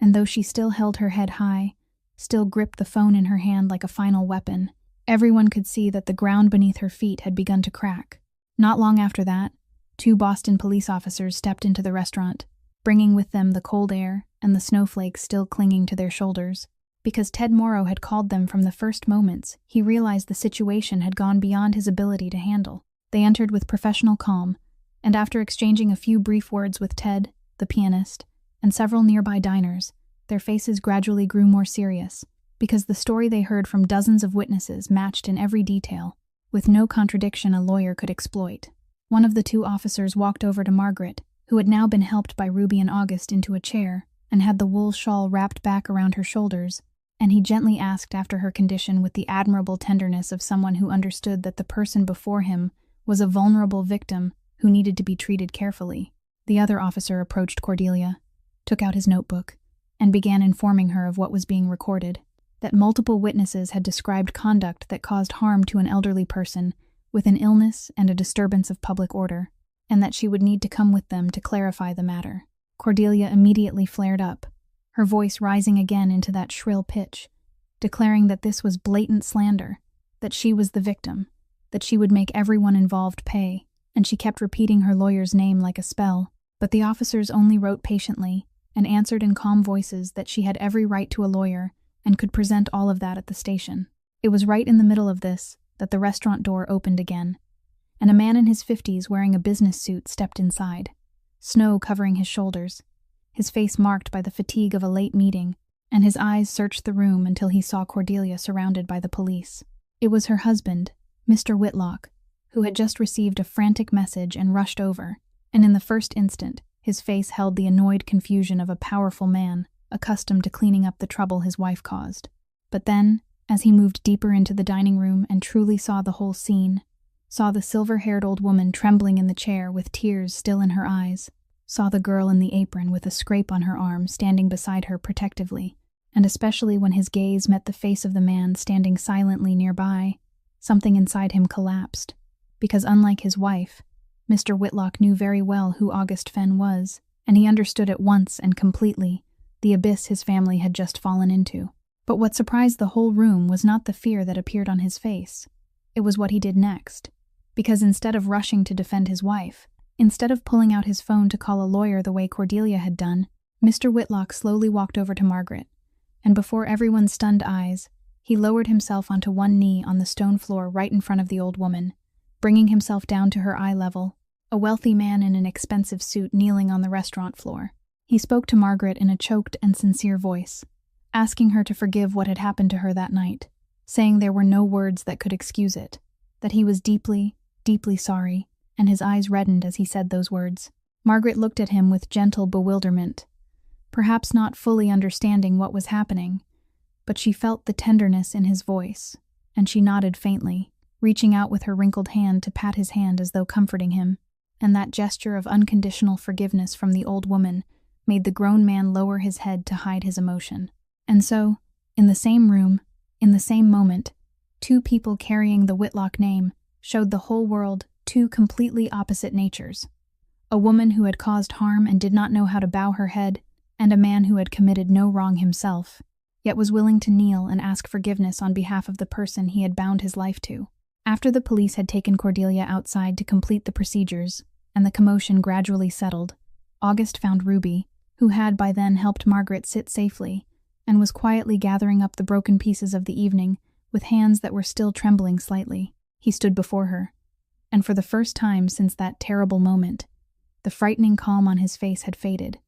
and though she still held her head high, still gripped the phone in her hand like a final weapon, everyone could see that the ground beneath her feet had begun to crack. Not long after that, 2 Boston police officers stepped into the restaurant, bringing with them the cold air and the snowflakes still clinging to their shoulders. Because Ted Morrow had called them from the first moments, he realized the situation had gone beyond his ability to handle. They entered with professional calm, and after exchanging a few brief words with Ted, the pianist, and several nearby diners, their faces gradually grew more serious, because the story they heard from dozens of witnesses matched in every detail, with no contradiction a lawyer could exploit. One of the 2 officers walked over to Margaret, who had now been helped by Ruby and August into a chair, and had the wool shawl wrapped back around her shoulders, and he gently asked after her condition with the admirable tenderness of someone who understood that the person before him was a vulnerable victim who needed to be treated carefully. The other officer approached Cordelia, took out his notebook, and began informing her of what was being recorded, that multiple witnesses had described conduct that caused harm to an elderly person with an illness and a disturbance of public order, and that she would need to come with them to clarify the matter. Cordelia immediately flared up, her voice rising again into that shrill pitch, declaring that this was blatant slander, that she was the victim, that she would make everyone involved pay, and she kept repeating her lawyer's name like a spell. But the officers only wrote patiently and answered in calm voices that she had every right to a lawyer and could present all of that at the station. It was right in the middle of this that the restaurant door opened again, and a man in his 50s wearing a business suit stepped inside, snow covering his shoulders, his face marked by the fatigue of a late meeting, and his eyes searched the room until he saw Cordelia surrounded by the police. It was her husband, Mr. Whitlock, who had just received a frantic message and rushed over, and in the first instant, his face held the annoyed confusion of a powerful man accustomed to cleaning up the trouble his wife caused. But then, as he moved deeper into the dining room and truly saw the whole scene, saw the silver-haired old woman trembling in the chair with tears still in her eyes, saw the girl in the apron with a scrape on her arm standing beside her protectively, and especially when his gaze met the face of the man standing silently nearby, something inside him collapsed, because unlike his wife, Mr. Whitlock knew very well who August Fenn was, and he understood at once and completely the abyss his family had just fallen into. But what surprised the whole room was not the fear that appeared on his face. It was what he did next, because instead of rushing to defend his wife, instead of pulling out his phone to call a lawyer the way Cordelia had done, Mr. Whitlock slowly walked over to Margaret, and before everyone's stunned eyes, he lowered himself onto one knee on the stone floor right in front of the old woman, bringing himself down to her eye level, a wealthy man in an expensive suit kneeling on the restaurant floor. He spoke to Margaret in a choked and sincere voice, asking her to forgive what had happened to her that night, saying there were no words that could excuse it, that he was deeply, deeply sorry, and his eyes reddened as he said those words. Margaret looked at him with gentle bewilderment, perhaps not fully understanding what was happening, but she felt the tenderness in his voice, and she nodded faintly, reaching out with her wrinkled hand to pat his hand as though comforting him, and that gesture of unconditional forgiveness from the old woman made the grown man lower his head to hide his emotion. And so, in the same room, in the same moment, 2 people carrying the Whitlock name showed the whole world 2 completely opposite natures. A woman who had caused harm and did not know how to bow her head, and a man who had committed no wrong himself, yet was willing to kneel and ask forgiveness on behalf of the person he had bound his life to. After the police had taken Cordelia outside to complete the procedures, and the commotion gradually settled, August found Ruby, who had by then helped Margaret sit safely, and was quietly gathering up the broken pieces of the evening with hands that were still trembling slightly. He stood before her, and for the first time since that terrible moment, the frightening calm on his face had faded,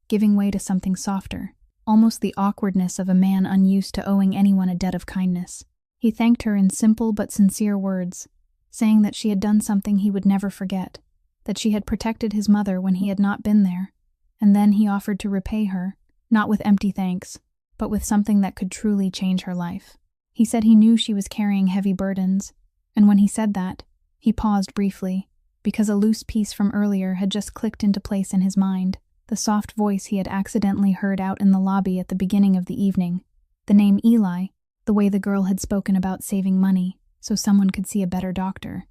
giving way to something softer, almost the awkwardness of a man unused to owing anyone a debt of kindness. He thanked her in simple but sincere words, saying that she had done something he would never forget, that she had protected his mother when he had not been there, and then he offered to repay her, not with empty thanks, but with something that could truly change her life. He said he knew she was carrying heavy burdens, and when he said that, he paused briefly, because a loose piece from earlier had just clicked into place in his mind, the soft voice he had accidentally heard out in the lobby at the beginning of the evening, the name Eli, the way the girl had spoken about saving money so someone could see a better doctor.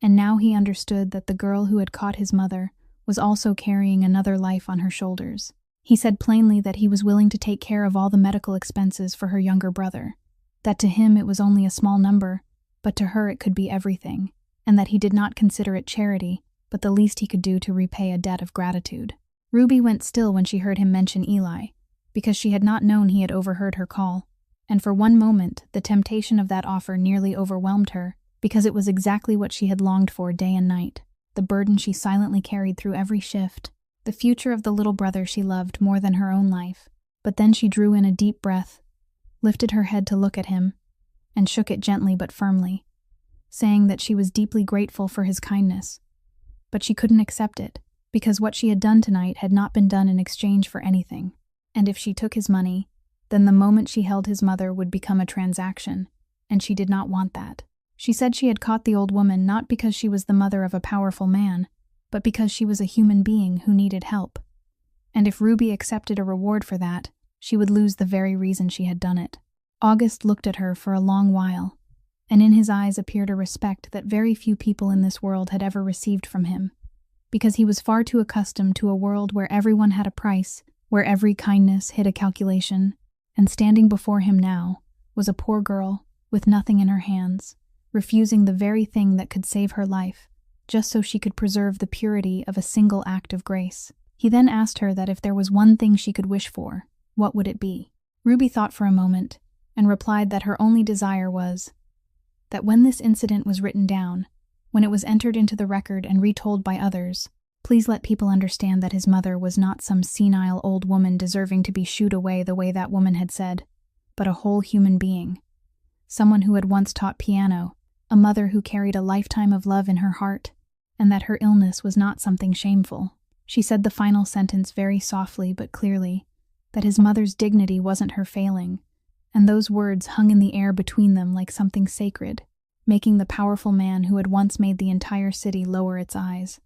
And now he understood that the girl who had caught his mother was also carrying another life on her shoulders. He said plainly that he was willing to take care of all the medical expenses for her younger brother, that to him it was only a small number, but to her it could be everything, and that he did not consider it charity, but the least he could do to repay a debt of gratitude. Ruby went still when she heard him mention Eli, because she had not known he had overheard her call, and for one moment the temptation of that offer nearly overwhelmed her, because it was exactly what she had longed for day and night, the burden she silently carried through every shift, the future of the little brother she loved more than her own life. But then she drew in a deep breath, lifted her head to look at him, and shook it gently but firmly, saying that she was deeply grateful for his kindness. But she couldn't accept it, because what she had done tonight had not been done in exchange for anything. And if she took his money, then the moment she held his mother would become a transaction, and she did not want that. She said she had caught the old woman not because she was the mother of a powerful man, but because she was a human being who needed help. And if Ruby accepted a reward for that, she would lose the very reason she had done it. August looked at her for a long while, and in his eyes appeared a respect that very few people in this world had ever received from him, because he was far too accustomed to a world where everyone had a price, where every kindness hid a calculation, and standing before him now was a poor girl with nothing in her hands, refusing the very thing that could save her life, just so she could preserve the purity of a single act of grace. He then asked her that if there was one thing she could wish for, what would it be? Ruby thought for a moment, and replied that her only desire was that when this incident was written down, when it was entered into the record and retold by others, please let people understand that his mother was not some senile old woman deserving to be shooed away the way that woman had said, but a whole human being, someone who had once taught piano, a mother who carried a lifetime of love in her heart, and that her illness was not something shameful. She said the final sentence very softly but clearly, that his mother's dignity wasn't her failing, and those words hung in the air between them like something sacred, making the powerful man who had once made the entire city lower its eyes,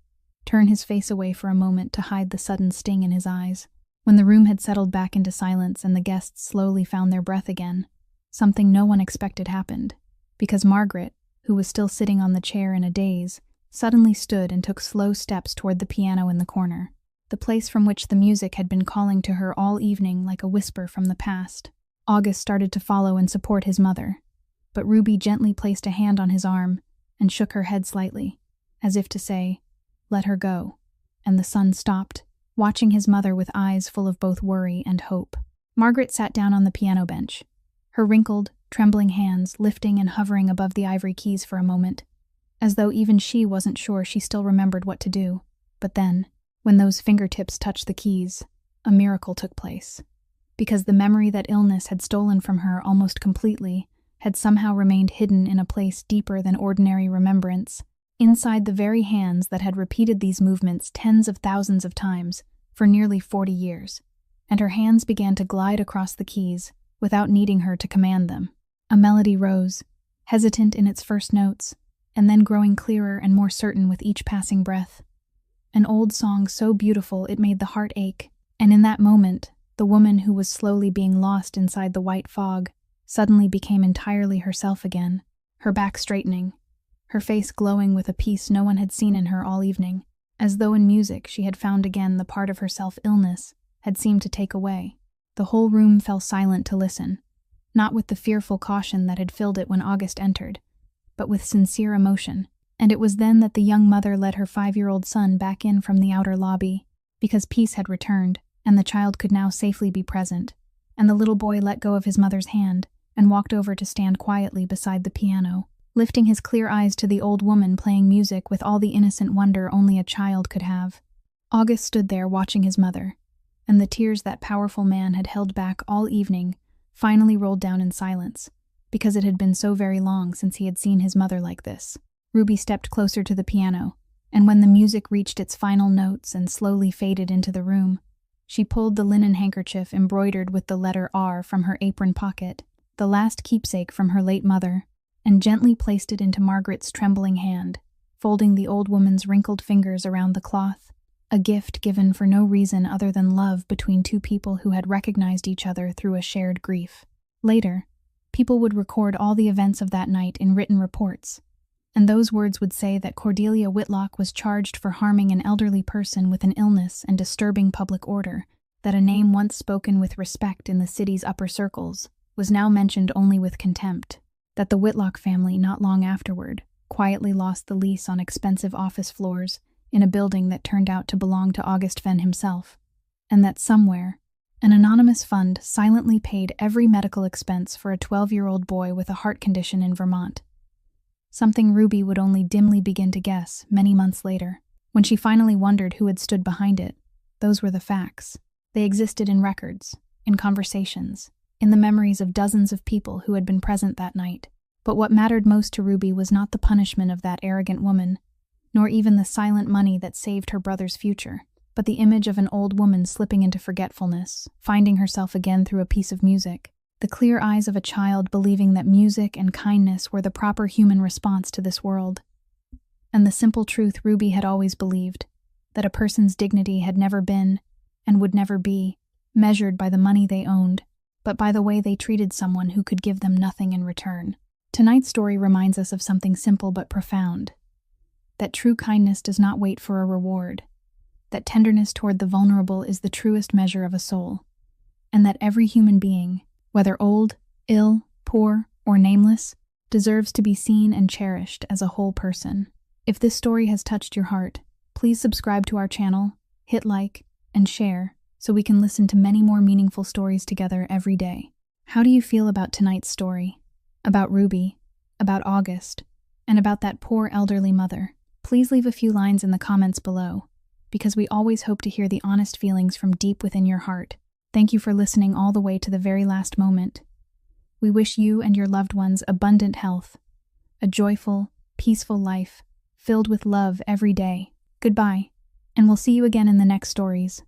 turn his face away for a moment to hide the sudden sting in his eyes. When the room had settled back into silence and the guests slowly found their breath again, something no one expected happened, because Margaret, who was still sitting on the chair in a daze, suddenly stood and took slow steps toward the piano in the corner, the place from which the music had been calling to her all evening like a whisper from the past. August started to follow and support his mother, but Ruby gently placed a hand on his arm and shook her head slightly, as if to say, "Let her go," and the son stopped, watching his mother with eyes full of both worry and hope. Margaret sat down on the piano bench, her wrinkled, trembling hands lifting and hovering above the ivory keys for a moment, as though even she wasn't sure she still remembered what to do. But then, when those fingertips touched the keys, a miracle took place, because the memory that illness had stolen from her almost completely had somehow remained hidden in a place deeper than ordinary remembrance, inside the very hands that had repeated these movements tens of thousands of times for nearly 40 years, and her hands began to glide across the keys without needing her to command them. A melody rose, hesitant in its first notes, and then growing clearer and more certain with each passing breath. An old song so beautiful it made the heart ache, and in that moment, the woman who was slowly being lost inside the white fog suddenly became entirely herself again, her back straightening, her face glowing with a peace no one had seen in her all evening, as though in music she had found again the part of herself illness had seemed to take away. The whole room fell silent to listen, not with the fearful caution that had filled it when August entered, but with sincere emotion, and it was then that the young mother led her 5-year-old son back in from the outer lobby, because peace had returned, and the child could now safely be present, and the little boy let go of his mother's hand and walked over to stand quietly beside the piano, lifting his clear eyes to the old woman playing music with all the innocent wonder only a child could have. August stood there watching his mother, and the tears that powerful man had held back all evening finally rolled down in silence, because it had been so very long since he had seen his mother like this. Ruby stepped closer to the piano, and when the music reached its final notes and slowly faded into the room, she pulled the linen handkerchief embroidered with the letter R from her apron pocket, the last keepsake from her late mother, and gently placed it into Margaret's trembling hand, folding the old woman's wrinkled fingers around the cloth, a gift given for no reason other than love between two people who had recognized each other through a shared grief. Later, people would record all the events of that night in written reports, and those words would say that Cordelia Whitlock was charged for harming an elderly person with an illness and disturbing public order, that a name once spoken with respect in the city's upper circles was now mentioned only with contempt, that the Whitlock family, not long afterward, quietly lost the lease on expensive office floors in a building that turned out to belong to August Fenn himself, and that somewhere, an anonymous fund silently paid every medical expense for a 12-year-old boy with a heart condition in Vermont. Something Ruby would only dimly begin to guess many months later. When she finally wondered who had stood behind it, those were the facts. They existed in records, in conversations, in the memories of dozens of people who had been present that night. But what mattered most to Ruby was not the punishment of that arrogant woman, nor even the silent money that saved her brother's future, but the image of an old woman slipping into forgetfulness, finding herself again through a piece of music, the clear eyes of a child believing that music and kindness were the proper human response to this world. And the simple truth Ruby had always believed, that a person's dignity had never been, and would never be, measured by the money they owned, but by the way they treated someone who could give them nothing in return. Tonight's story reminds us of something simple but profound, that true kindness does not wait for a reward, that tenderness toward the vulnerable is the truest measure of a soul, and that every human being, whether old, ill, poor, or nameless, deserves to be seen and cherished as a whole person. If this story has touched your heart, please subscribe to our channel, hit like, and share so we can listen to many more meaningful stories together every day. How do you feel about tonight's story? About Ruby, about August, and about that poor elderly mother? Please leave a few lines in the comments below, because we always hope to hear the honest feelings from deep within your heart. Thank you for listening all the way to the very last moment. We wish you and your loved ones abundant health, a joyful, peaceful life, filled with love every day. Goodbye, and we'll see you again in the next stories.